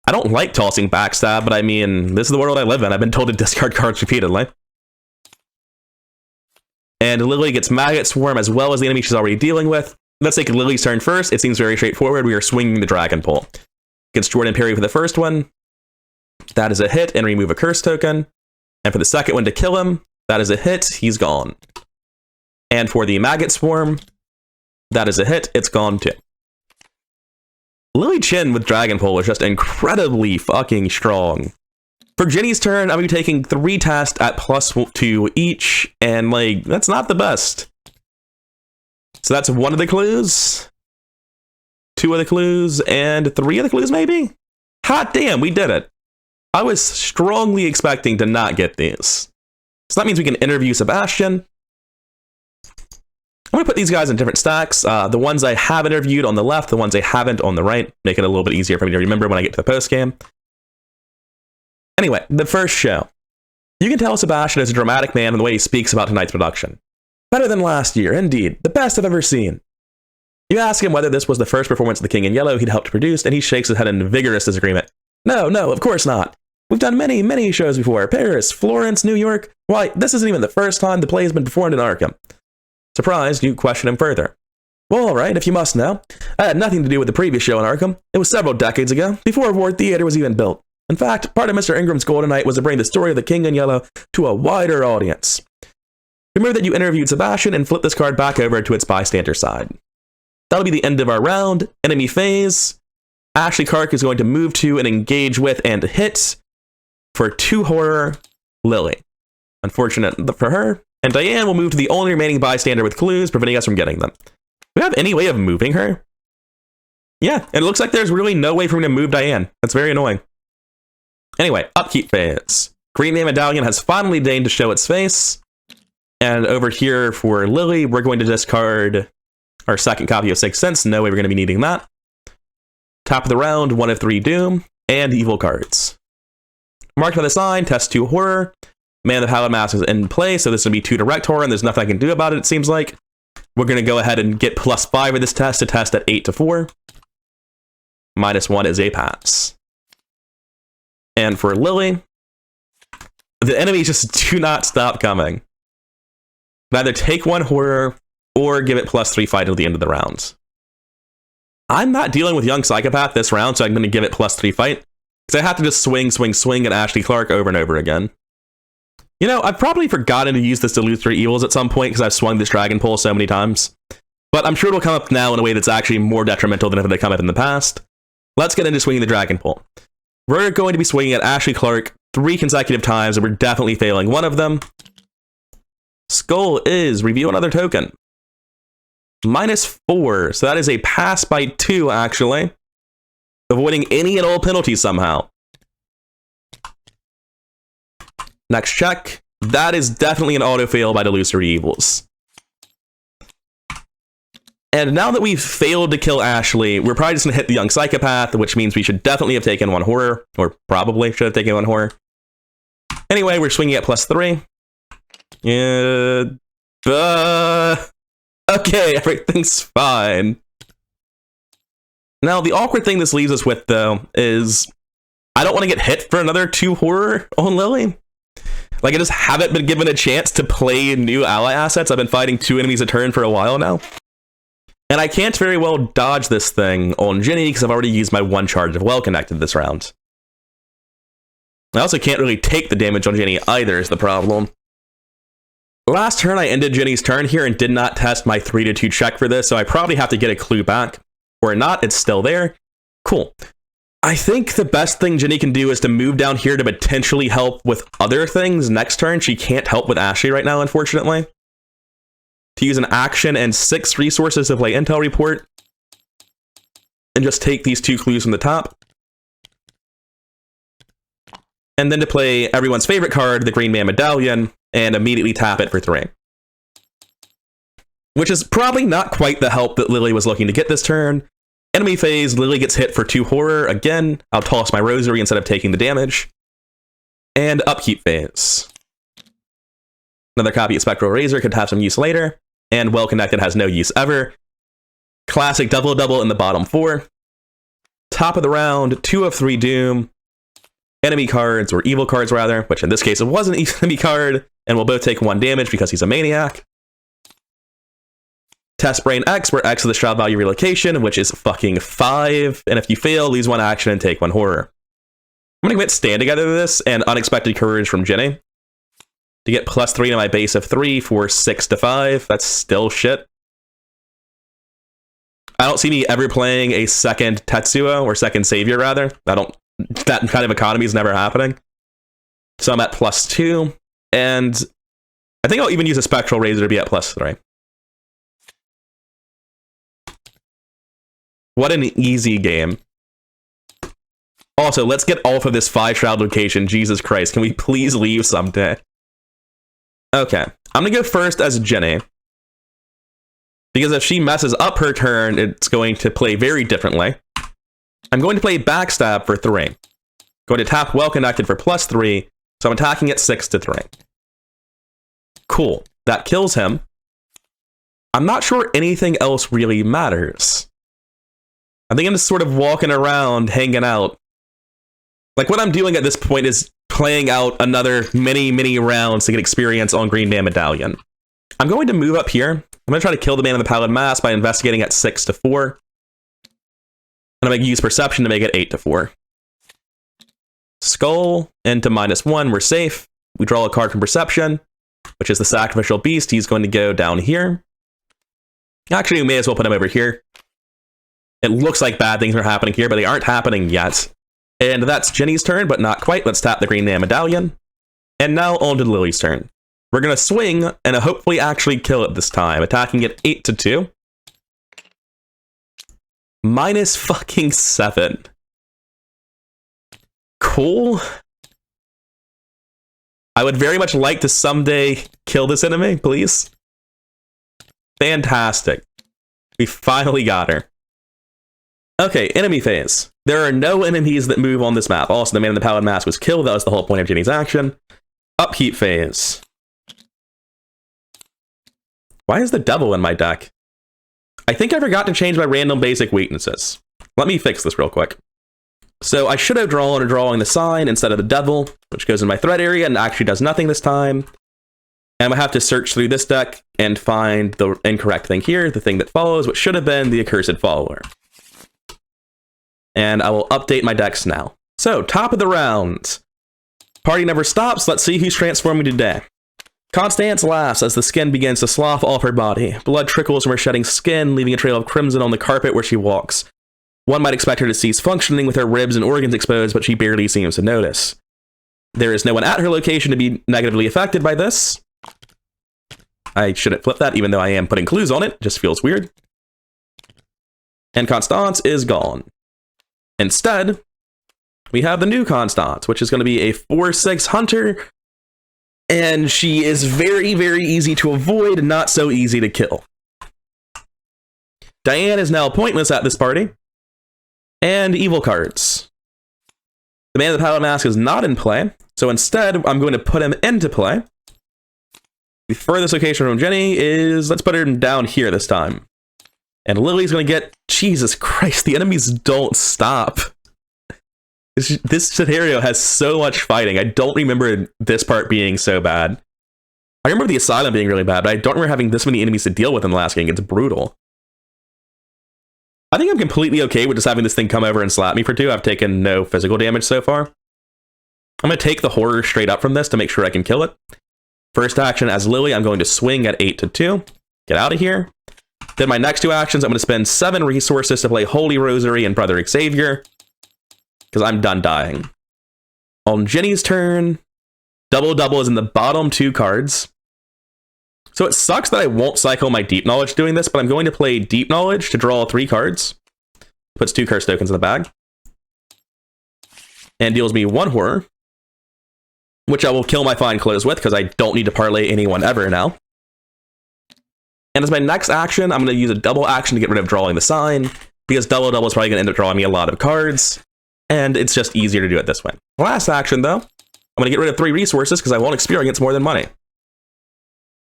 I don't like tossing Backstab, but I mean, this is the world I live in. I've been told to discard cards repeatedly. And Lily gets Maggot Swarm as well as the enemy she's already dealing with. Let's take Lily's turn first. It seems very straightforward. We are swinging the Dragon Pole. Against Jordan Perry for the first one. That is a hit, and remove a curse token. And for the second one to kill him, that is a hit, he's gone. And for the Maggot Swarm, that is a hit, it's gone too. Lily Chen with Dragon Pole is just incredibly fucking strong. For Jenny's turn, I'm going to be taking 3 tests at +2 each, and like, that's not the best. So that's 1 of the clues, 2 of the clues, and 3 of the clues maybe? Hot damn, we did it. I was strongly expecting to not get these. So that means we can interview Sebastian. I'm going to put these guys in different stacks. The ones I have interviewed on the left, the ones I haven't on the right. Make it a little bit easier for me to remember when I get to the post-game. Anyway, the first show. You can tell Sebastian is a dramatic man in the way he speaks about tonight's production. Better than last year, indeed. The best I've ever seen. You ask him whether this was the first performance of The King in Yellow he'd helped produce, and he shakes his head in vigorous disagreement. No, of course not. We've done many, many shows before. Paris, Florence, New York. Why, this isn't even the first time the play has been performed in Arkham. Surprised, you question him further. Well, all right, if you must know. I had nothing to do with the previous show in Arkham. It was several decades ago, before Ward Theater was even built. In fact, part of Mr. Ingram's Golden Night was to bring the story of the King in Yellow to a wider audience. Remember that you interviewed Sebastian and flip this card back over to its bystander side. That'll be the end of our round. Enemy phase. Ashley Clark is going to move to and engage with and hit for 2 horror, Lily. Unfortunate for her. And Diane will move to the only remaining bystander with clues, preventing us from getting them. Do we have any way of moving her? Yeah, and it looks like there's really no way for me to move Diane. That's very annoying. Anyway, upkeep phase. Green Man Medallion has finally deigned to show its face. And over here for Lily, we're going to discard our second copy of Sixth Sense. No way we're going to be needing that. Top of the round, 1 of 3 Doom, and evil cards. Marked by the sign, test 2 horror. Man of the Paladin Mask is in play, so this will be 2 direct horror, and there's nothing I can do about it, it seems like. We're going to go ahead and get +5 of this test to test at 8 to 4. -1 is a pass. And for Lily, the enemies just do not stop coming. Either take 1 horror or give it +3 fight until the end of the round. I'm not dealing with Young Psychopath this round, so I'm going to give it +3 fight. Because I have to just swing at Ashley Clark over and over again. You know, I've probably forgotten to use this illusory evils at some point because I've swung this dragon pole so many times. But I'm sure it'll come up now in a way that's actually more detrimental than if it had come up in the past. Let's get into swinging the dragon pole. We're going to be swinging at Ashley Clark 3 consecutive times, and we're definitely failing one of them. Skull is review another token. -4, so that is a pass by 2, actually. Avoiding any and all penalties somehow. Next check. That is definitely an auto-fail by Illusory Evils. And now that we've failed to kill Ashley, we're probably just going to hit the Young Psychopath, which means we should definitely have taken 1 horror, or probably should have taken 1 horror. Anyway, we're swinging at +3. Okay, everything's fine. Now, the awkward thing this leaves us with, though, is I don't want to get hit for another 2 horror on Lily. Like, I just haven't been given a chance to play new ally assets. I've been fighting 2 enemies a turn for a while now. And I can't very well dodge this thing on Ginny because I've already used my 1 charge of Well Connected this round. I also can't really take the damage on Ginny either is the problem. Last turn, I ended Ginny's turn here and did not test my 3 to 2 check for this, so I probably have to get a clue back. Or not, it's still there. Cool. I think the best thing Ginny can do is to move down here to potentially help with other things next turn. She can't help with Ashley right now, unfortunately. To use an action and 6 resources to play Intel Report. And just take these 2 clues from the top. And then to play everyone's favorite card, the Green Man Medallion, and immediately tap it for 3. Which is probably not quite the help that Lily was looking to get this turn. Enemy phase, Lily gets hit for 2 horror. Again, I'll toss my rosary instead of taking the damage. And upkeep phase. Another copy of Spectral Razor could have some use later. And Well Connected has no use ever. Classic double-double in the bottom 4. Top of the round, 2 of 3 Doom. Enemy cards, or evil cards rather, which in this case it was an enemy card, and we'll both take 1 damage because he's a maniac. Test Brain X, where X is the shroud value relocation, which is fucking 5, and if you fail, lose 1 action and take 1 horror. I'm gonna commit Stand Together to this, and Unexpected Courage from Ginny. To get +3 to my base of 3 for 6 to 5, that's still shit. I don't see me ever playing a second Tetsuo, or second Savior rather. That kind of economy is never happening. So I'm at +2, and I think I'll even use a Spectral Razor to be at +3. What an easy game. Also, let's get off of this 5 shroud location. Jesus Christ, can we please leave someday? Okay, I'm gonna go first as Ginny. Because if she messes up her turn, it's going to play very differently. I'm going to play Backstab for 3. Going to tap Well Connected for +3, so I'm attacking at 6 to 3. Cool, that kills him. I'm not sure anything else really matters. I think I'm just sort of walking around, hanging out. Like, what I'm doing at this point is playing out another many rounds to get experience on Green Man Medallion. I'm going to move up here. I'm going to try to kill the Man in the Paladin Mask by investigating at 6 to 4. And I'm going to use Perception to make it 8 to 4. Skull into -1, we're safe. We draw a card from Perception, which is the Sacrificial Beast. He's going to go down here. Actually, we may as well put him over here. It looks like bad things are happening here, but they aren't happening yet. And that's Jenny's turn, but not quite. Let's tap the Green Man Medallion. And now on to Lily's turn. We're going to swing and hopefully actually kill it this time, attacking it 8-2. -7. Cool. I would very much like to someday kill this enemy, please. Fantastic. We finally got her. Okay, enemy phase. There are no enemies that move on this map. Also, the man in the Paladin Mask was killed. That was the whole point of Jenny's action. Upkeep phase. Why is the devil in my deck? I think I forgot to change my random basic weaknesses. Let me fix this real quick. So I should have drawn a drawing the sign instead of the devil, which goes in my threat area and actually does nothing this time. And I'm going to have to search through this deck and find the incorrect thing here, the thing that follows, which should have been the Accursed Follower. And I will update my decks now. So, top of the round. Party never stops. Let's see who's transforming today. Constance laughs as the skin begins to slough off her body. Blood trickles from her shedding skin, leaving a trail of crimson on the carpet where she walks. One might expect her to cease functioning with her ribs and organs exposed, but she barely seems to notice. There is no one at her location to be negatively affected by this. I shouldn't flip that, even though I am putting clues on it. It just feels weird. And Constance is gone. Instead, we have the new Constance, which is going to be a 4/6 hunter. And she is very, very easy to avoid and not so easy to kill. Diane is now pointless at this party. And evil cards. The man in the Paladin Mask is not in play, so instead I'm going to put him into play. The furthest location from Jenny is, let's put him down here this time. And Lily's going to get, Jesus Christ, the enemies don't stop. This scenario has so much fighting. I don't remember this part being so bad. I remember the Asylum being really bad, but I don't remember having this many enemies to deal with in the last game. It's brutal. I think I'm completely okay with just having this thing come over and slap me for 2. I've taken no physical damage so far. I'm going to take the horror straight up from this to make sure I can kill it. First action as Lily, I'm going to swing at 8-2. Get out of here. Then my next 2 actions, I'm going to spend 7 resources to play Holy Rosary and Brother Xavier, because I'm done dying. On Jenny's turn, double is in the bottom 2 cards. So it sucks that I won't cycle my Deep Knowledge doing this, but I'm going to play Deep Knowledge to draw 3 cards. Puts 2 curse tokens in the bag. And deals me 1 horror, which I will kill my Fine Clothes with, because I don't need to parlay anyone ever now. And as my next action, I'm going to use a double action to get rid of drawing the sign, because double is probably going to end up drawing me a lot of cards, and it's just easier to do it this way. Last action, though, I'm going to get rid of 3 resources, because I won't experience more than money.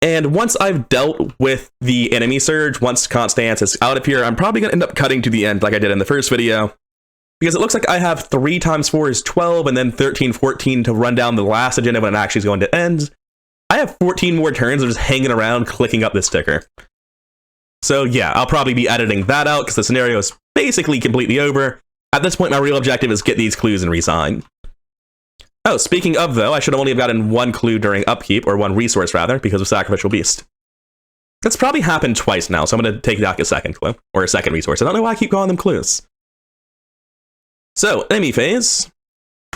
And once I've dealt with the enemy surge, once Constance is out of here, I'm probably going to end up cutting to the end like I did in the first video, because it looks like I have 3 times 4 is 12, and then 13, 14 to run down the last agenda when it actually is going to end. I have 14 more turns of just hanging around clicking up this ticker. So yeah, I'll probably be editing that out because the scenario is basically completely over. At this point, my real objective is get these clues and resign. Oh, speaking of though, I should only have gotten 1 clue during upkeep, or 1 resource rather, because of Sacrificial Beast. That's probably happened twice now, so I'm going to take back a second clue, or a second resource. I don't know why I keep calling them clues. So, enemy phase.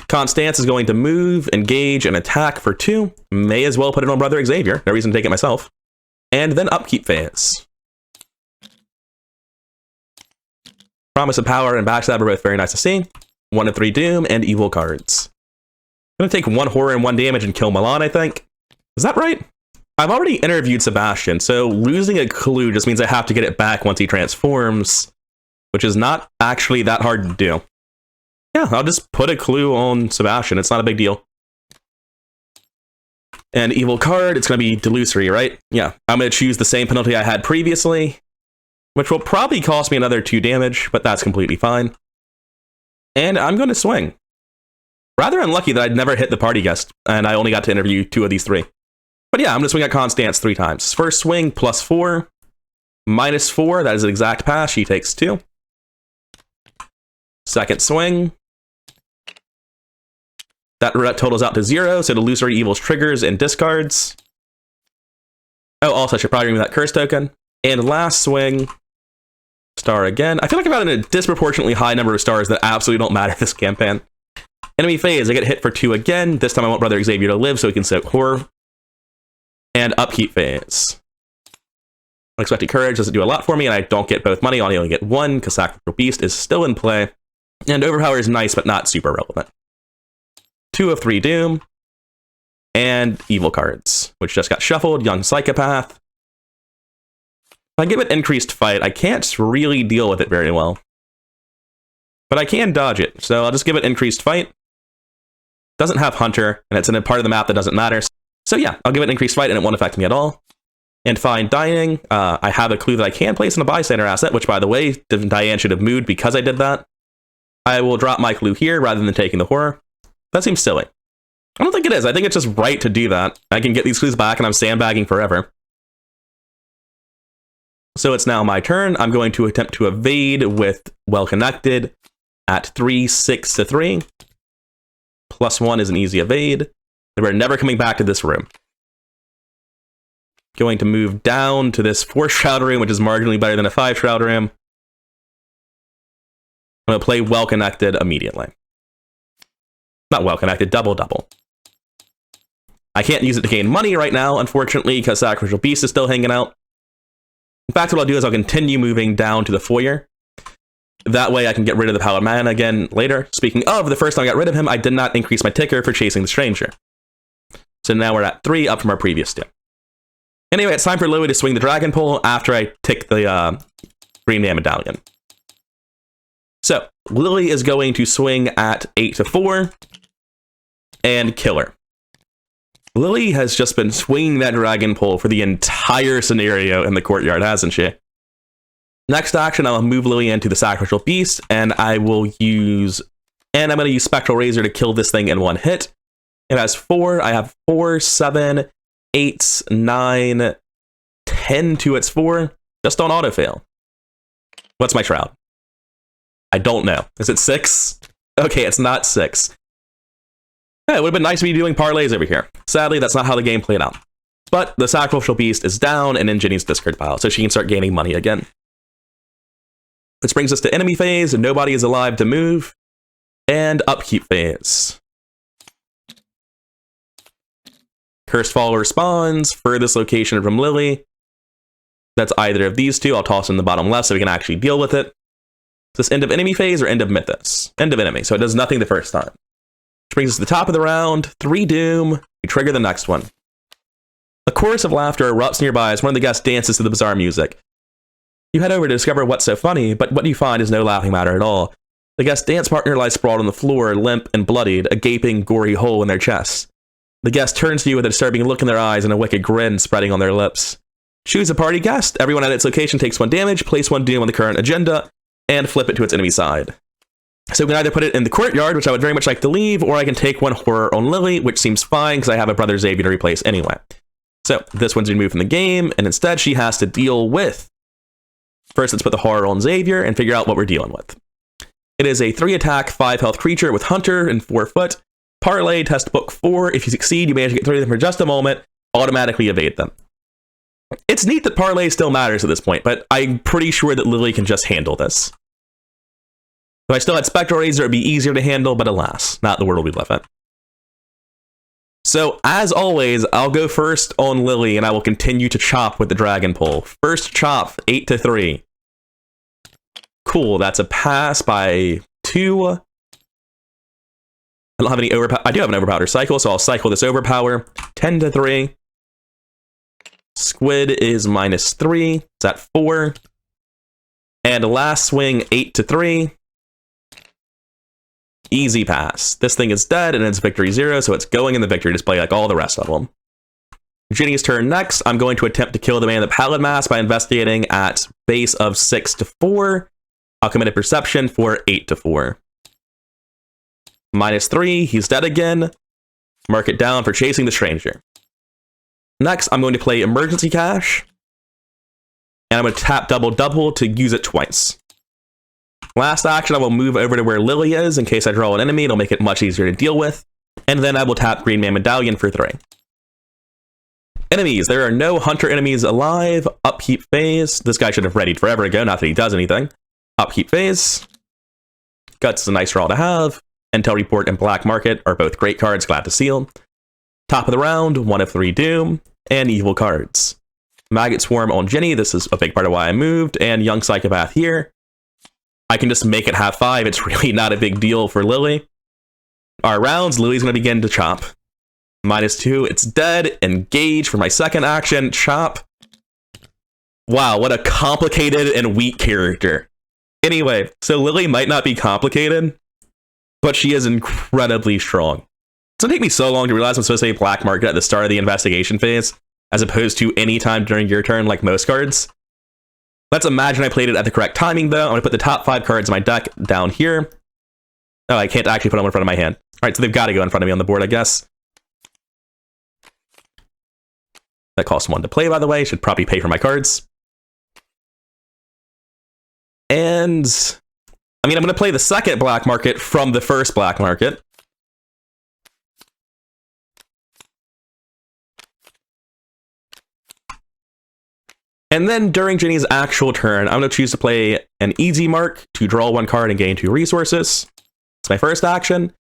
Constance is going to move, engage, and attack for 2. May as well put it on Brother Xavier. No reason to take it myself. And then upkeep phase. Promise of Power and Backstab are both very nice to see. 1 of 3 Doom and evil cards. I'm going to take 1 horror and 1 damage and kill Milan, I think. Is that right? I've already interviewed Sebastian, so losing a clue just means I have to get it back once he transforms, which is not actually that hard to do. Yeah, I'll just put a clue on Sebastian. It's not a big deal. And evil card, it's going to be Delusory, right? Yeah, I'm going to choose the same penalty I had previously, which will probably cost me another 2 damage, but that's completely fine. And I'm going to swing. Rather unlucky that I'd never hit the party guest, and I only got to interview 2 of these 3. But yeah, I'm going to swing at Constance 3 times. First swing, +4. -4, that is an exact pass. She takes 2. Second swing. That totals out to 0, so Illusory Evil's triggers and discards. Oh, also, I should probably remove that curse token. And last swing, star again. I feel like I've gotten a disproportionately high number of stars that absolutely don't matter this campaign. Enemy phase, I get hit for 2 again. This time I want Brother Xavier to live so he can soak horror. And upkeep phase. Unexpected Courage doesn't do a lot for me, and I don't get both money. I only get 1 because Sacrificial Beast is still in play. And Overpower is nice, but not super relevant. 2 of 3 Doom. And Evil cards, which just got shuffled. Young Psychopath. If I give it Increased Fight, I can't really deal with it very well. But I can dodge it, so I'll just give it Increased Fight. Doesn't have Hunter, and it's in a part of the map that doesn't matter. So yeah, I'll give it Increased Fight, and it won't affect me at all. And Fine Dining, I have a clue that I can place in a bystander asset, which, by the way, Diane should have moved because I did that. I will drop my clue here rather than taking the horror. That seems silly. I don't think it is. I think it's just right to do that. I can get these clues back, and I'm sandbagging forever. So it's now my turn. I'm going to attempt to evade with Well Connected at 3, 6 to 3. +1 is an easy evade. And we're never coming back to this room. Going to move down to this 4 Shroud room, which is marginally better than a 5 Shroud room. I'm going to play Well Connected immediately. Not Well Connected, double. I can't use it to gain money right now, unfortunately, because Sacrificial Beast is still hanging out. In fact, what I'll do is I'll continue moving down to the foyer. That way I can get rid of the Pallid Man again later. Speaking of, the first time I got rid of him, I did not increase my ticker for chasing the stranger. So now we're at 3, up from our previous 2. Anyway, it's time for Lily to swing the Dragon Pole after I tick the Green Man Medallion. So, Lily is going to swing at 8 to 4 and kill her. Lily has just been swinging that Dragon Pole for the entire scenario in the courtyard, hasn't she? Next action, I'll move Lily into the Sacrificial Beast, and I'm going to use Spectral Razor to kill this thing in 1 hit. It has 4. I have 4, 7, 8, 9, 10 to its 4. Just on auto fail. What's my shroud? I don't know. Is it 6? Okay, it's not 6. Yeah, it would have been nice to be doing parlays over here. Sadly, that's not how the game played out. But the Sacrificial Beast is down and in Ginny's discard pile, so she can start gaining money again. Which brings us to enemy phase, and nobody is alive to move. And upkeep phase. Cursed Follower spawns, furthest location from Lily. That's either of these 2. I'll toss in the bottom left so we can actually deal with it. Is this end of enemy phase or end of Mythos? End of enemy, so it does nothing the first time. Which brings us to the top of the round. 3 Doom. We trigger the next one. A chorus of laughter erupts nearby as one of the guests dances to the bizarre music. You head over to discover what's so funny, but what you find is no laughing matter at all. The guest's dance partner lies sprawled on the floor, limp and bloodied, a gaping, gory hole in their chest. The guest turns to you with a disturbing look in their eyes and a wicked grin spreading on their lips. Choose a party guest. Everyone at its location takes 1 damage, place 1 Doom on the current agenda, and flip it to its enemy side. So we can either put it in the courtyard, which I would very much like to leave, or I can take 1 horror on Lily, which seems fine because I have a Brother Xavier to replace anyway. So this one's removed from the game, and instead she has to deal with... First, let's put the horror on Xavier and figure out what we're dealing with. It is a 3 attack, 5 health creature with Hunter and 4 foot. Parlay, test book 4. If you succeed, you manage to get 3 of them for just a moment, automatically evade them. It's neat that Parlay still matters at this point, but I'm pretty sure that Lily can just handle this. If I still had Spectral Razor, it would be easier to handle, but alas, not the world we live in. So, as always, I'll go first on Lily, and I will continue to chop with the Dragon Pole. First chop, 8 to 3. Cool, that's a pass by 2. I don't have any overpower. I do have an overpower cycle, so I'll cycle this overpower. 10 to 3. Squid is -3. It's at 4. And last swing, 8 to 3. Easy pass. This thing is dead, and it's victory 0, so it's going in the victory display like all the rest of them. Ginny's turn next. I'm going to attempt to kill the man in the Pallid Mask by investigating at base of 6 to 4. I'll commit a perception for 8 to 4. -3, he's dead again. Mark it down for chasing the stranger. Next, I'm going to play Emergency Cash. And I'm going to tap double to use it twice. Last action, I will move over to where Lily is in case I draw an enemy. It'll make it much easier to deal with. And then I will tap Green Man Medallion for 3. Enemies. There are no hunter enemies alive. Upkeep phase. This guy should have readied forever ago, not that he does anything. Upkeep phase. Guts is a nice draw to have. Intel Report and Black Market are both great cards, glad to seal. Top of the round, 1 of 3 Doom, and evil cards. Maggot Swarm on Jenny, this is a big part of why I moved, and Young Psychopath here. I can just make it have 5, it's really not a big deal for Lily. Our rounds, Lily's going to begin to chop. -2, it's dead. Engage for my second action, chop. Wow, what a complicated and weak character. Anyway, so Lily might not be complicated, but she is incredibly strong. It's gonna take me so long to realize I'm supposed to say Black Market at the start of the investigation phase, as opposed to any time during your turn like most cards. Let's imagine I played it at the correct timing though. I'm gonna put the top 5 cards in my deck down here. Oh, I can't actually put them in front of my hand. Alright, so they've got to go in front of me on the board, I guess. That costs 1 to play, by the way. Should probably pay for my cards. And I mean, I'm going to play the second Black Market from the first Black Market. And then during Jenny's actual turn, I'm going to choose to play an easy mark to draw 1 card and gain 2 resources. It's my first action.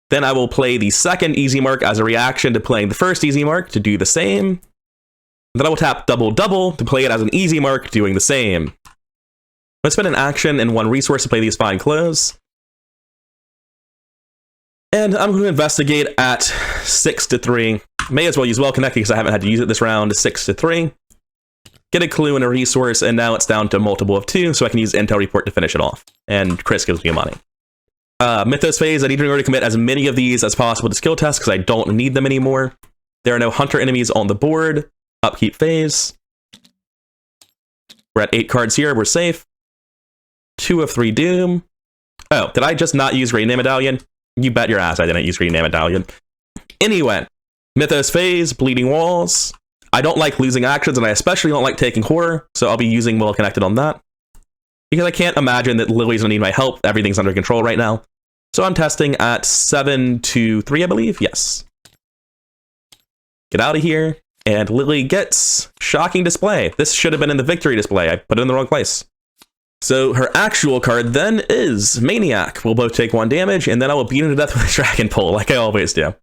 Then I will play the second easy mark as a reaction to playing the first easy mark to do the same. Then I will tap double double to play it as an easy mark doing the same. Let's spend an action and 1 resource to play these fine clothes. And I'm going to investigate at 6 to 3. May as well use Well Connected because I haven't had to use it this round. 6 to 3. Get a clue and a resource, and now it's down to multiple of 2, so I can use Intel Report to finish it off. And Chris gives me money. Mythos phase, I need to remember to commit as many of these as possible to skill tests because I don't need them anymore. There are no hunter enemies on the board. Upkeep phase. We're at 8 cards here, we're safe. 2 of 3 Doom. Oh, did I just not use Green Man Medallion? You bet your ass I didn't use Green Man Medallion. Anyway, Mythos phase, Bleeding Walls. I don't like losing actions, and I especially don't like taking horror, so I'll be using Well Connected on that. Because I can't imagine that Lily's gonna need my help. Everything's under control right now. So I'm testing at 7 to 3, I believe. Yes. Get out of here. And Lily gets Shocking Display. This should have been in the victory display. I put it in the wrong place. So her actual card then is Maniac. We'll both take 1 damage, and then I will beat him to death with a Dragon Pole, like I always do.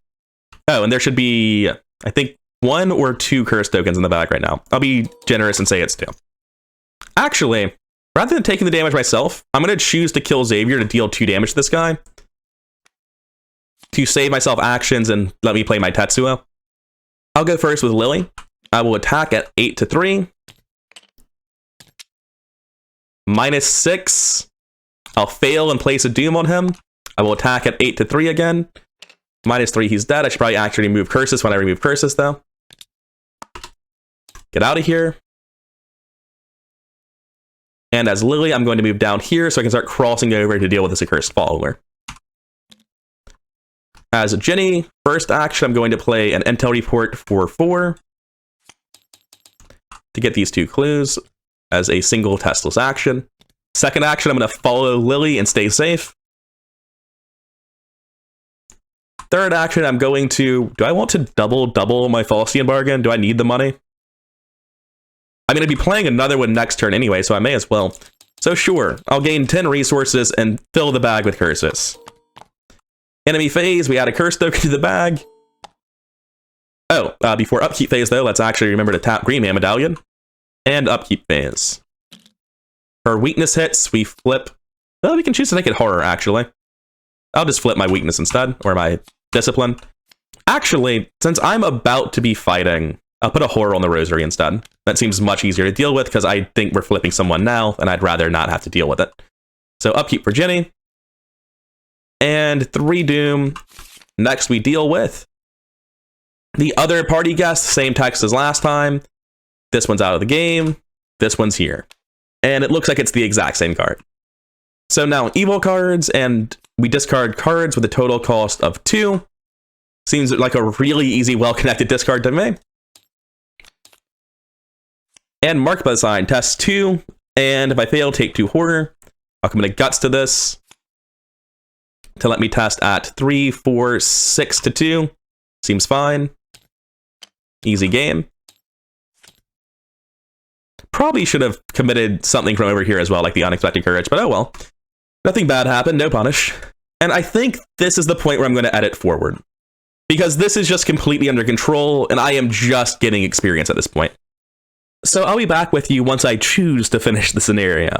Oh, and there should be, I think, 1 or 2 curse tokens in the back right now. I'll be generous and say it's 2. Actually, rather than taking the damage myself, I'm going to choose to kill Xavier to deal 2 damage to this guy. To save myself actions and let me play my Tetsuo. I'll go first with Lily. I will attack at 8 to 3. -6. I'll fail and place a Doom on him. I will attack at 8 to 3 again. -3, he's dead. I should probably actually remove curses when I remove curses, though. Get out of here. And as Lily, I'm going to move down here so I can start crossing over to deal with this accursed follower. As Jenny, first action, I'm going to play an Intel Report for 4 to get these 2 clues as a single testless action. Second action, I'm going to follow Lily and stay safe. Third action, I'm going to... Do I want to double my Faustian bargain? Do I need the money? I'm going to be playing another one next turn anyway, so I may as well. So sure, I'll gain 10 resources and fill the bag with curses. Enemy phase, we add a curse token to the bag. Oh, before upkeep phase though, let's actually remember to tap Green Man Medallion. And upkeep phase. For weakness hits, we flip... Well, we can choose to make it horror, actually. I'll just flip my weakness instead, or my discipline. Actually, since I'm about to be fighting, I'll put a horror on the rosary instead. That seems much easier to deal with, because I think we're flipping someone now, and I'd rather not have to deal with it. So upkeep for Jenny. And 3 Doom. Next, we deal with the other party guest, same text as last time. This one's out of the game. This one's here. And it looks like it's the exact same card. So now evil cards, and we discard cards with a total cost of 2. Seems like a really easy, well-connected discard to me. And mark by the sign, test 2. And if I fail, take 2 horror. I'll come into guts to this. to let me test at 3, 4, 6 to 2. Seems fine. Easy game. Probably should have committed something from over here as well, like the unexpected courage, but oh well. Nothing bad happened, no punish. And I think this is the point where I'm going to edit forward. Because this is just completely under control, and I am just getting experience at this point. So I'll be back with you once I choose to finish the scenario.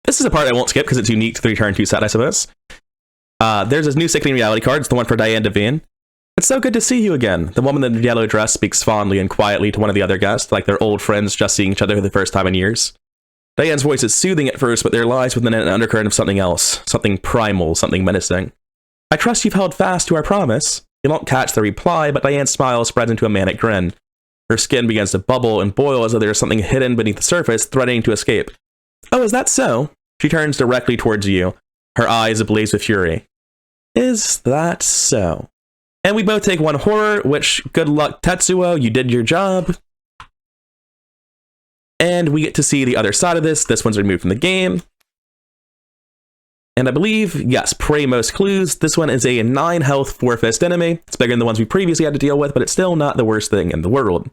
This is a part I won't skip because it's unique to the Return to set, I suppose. There's this new Sickening Reality card. It's the one for Diane Devine. It's so good to see you again. The woman in the yellow dress speaks fondly and quietly to one of the other guests, like they're old friends just seeing each other for the first time in years. Diane's voice is soothing at first, but there lies within an undercurrent of something else. Something primal, something menacing. I trust you've held fast to our promise. You don't catch the reply, but Diane's smile spreads into a manic grin. Her skin begins to bubble and boil as though there is something hidden beneath the surface, threatening to escape. Oh, is that so? She turns directly towards you, her eyes ablaze with fury. Is that so? And we both take 1 horror, which, good luck, Tetsuo, you did your job. And we get to see the other side of this. This one's removed from the game. And I believe, yes, pray most clues. This one is a 9 health, 4 fist enemy. It's bigger than the ones we previously had to deal with, but it's still not the worst thing in the world.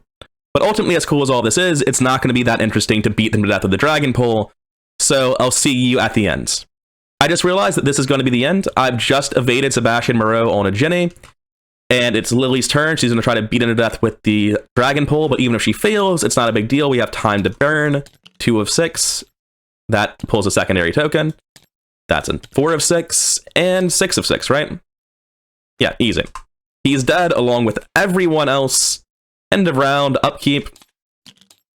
But ultimately, as cool as all this is, it's not going to be that interesting to beat them to death with the dragon pole. So I'll see you at the end. I just realized that this is going to be the end. I've just evaded Sebastian Moreau on a Jenny. And it's Lily's turn. She's going to try to beat him to death with the dragon pole, but even if she fails, it's not a big deal. We have time to burn. 2 of 6. That pulls a secondary token. That's a 4 of 6, and 6 of 6, right? Yeah, easy. He's dead, along with everyone else. End of round, upkeep.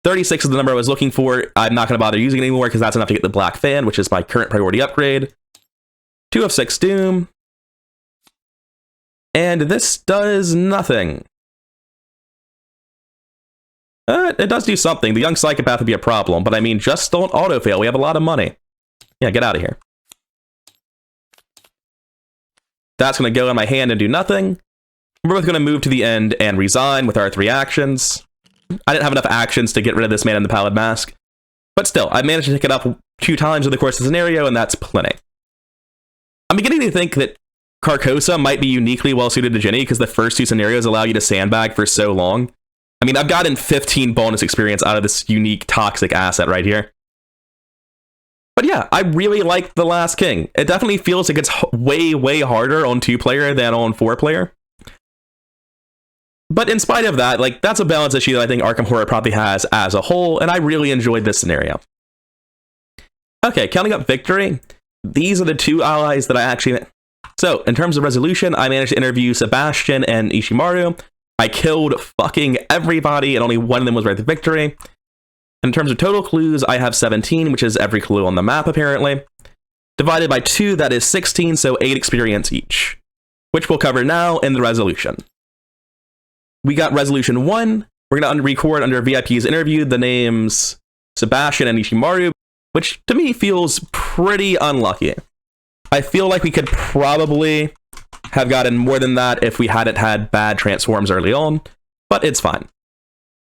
36 is the number I was looking for. I'm not going to bother using it anymore, because that's enough to get the Black Fan, which is my current priority upgrade. 2 of 6 Doom. And this does nothing. It does do something. The young psychopath would be a problem, but I mean, just don't auto-fail. We have a lot of money. Yeah, get out of here. That's going to go in my hand and do nothing. We're both going to move to the end and resign with our 3 actions. I didn't have enough actions to get rid of this man in the Pallid Mask. But still, I managed to pick it up 2 times in the course of the scenario, and that's plenty. I'm beginning to think that Carcosa might be uniquely well-suited to Jenny, because the first 2 scenarios allow you to sandbag for so long. I mean, I've gotten 15 bonus experience out of this unique toxic asset right here. But yeah, I really like The Last King. It definitely feels like it's way, way harder on 2-player than on 4-player. But in spite of that, like, that's a balance issue that I think Arkham Horror probably has as a whole, and I really enjoyed this scenario. Okay, counting up victory, these are the 2 allies that I actually... So, in terms of resolution, I managed to interview Sebastian and Ishimaru. I killed fucking everybody, and only one of them was worth the victory. In terms of total clues, I have 17, which is every clue on the map, apparently. Divided by 2, that is 16, so 8 experience each. Which we'll cover now in the resolution. We got resolution 1. We're going to record under VIP's interview the names Sebastian and Ishimaru, which to me feels pretty unlucky. I feel like we could probably have gotten more than that if we hadn't had bad transforms early on, but it's fine.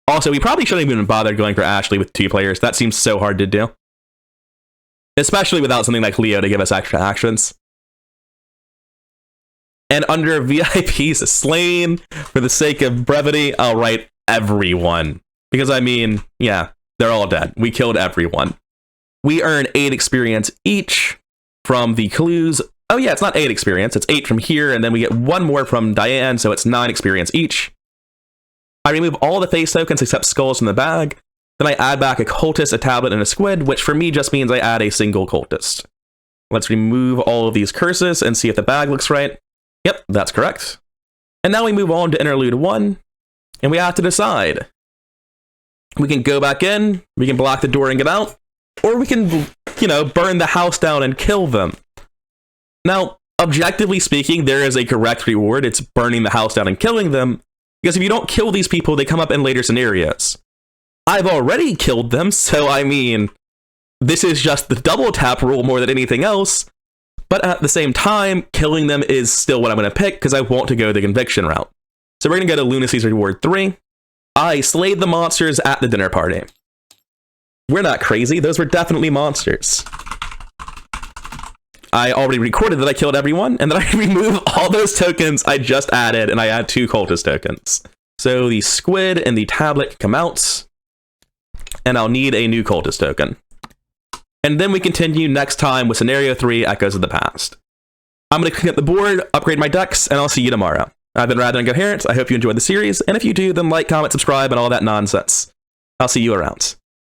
Also, we probably shouldn't even bother going for Ashley with 2 players. That seems so hard to do. Especially without something like Leo to give us extra actions. And under VIP's Sane, for the sake of brevity, I'll write everyone. Because, I mean, yeah, they're all dead. We killed everyone. We earn 8 experience each from the clues. Oh yeah, it's not 8 experience, it's 8 from here, and then we get 1 more from Diane, so it's 9 experience each. I remove all the face tokens except skulls from the bag. Then I add back a cultist, a tablet, and a squid, which for me just means I add a single cultist. Let's remove all of these curses and see if the bag looks right. Yep, that's correct. And now we move on to Interlude 1, and we have to decide. We can go back in, we can block the door and get out, or we can, you know, burn the house down and kill them. Now, objectively speaking, there is a correct reward. It's burning the house down and killing them, because if you don't kill these people, they come up in later scenarios. I've already killed them, so I mean, this is just the double tap rule more than anything else, but at the same time, killing them is still what I'm going to pick, because I want to go the conviction route. So we're going to go to Lunacy's Reward 3. I slayed the monsters at the dinner party. We're not crazy, those were definitely monsters. I already recorded that I killed everyone, and then I remove all those tokens I just added, and I add 2 cultist tokens. So the squid and the tablet come out, and I'll need a new cultist token. And then we continue next time with Scenario 3, Echoes of the Past. I'm going to clean up the board, upgrade my decks, and I'll see you tomorrow. I've been Rather Incoherent. I hope you enjoyed the series, and if you do, then like, comment, subscribe, and all that nonsense. I'll see you around.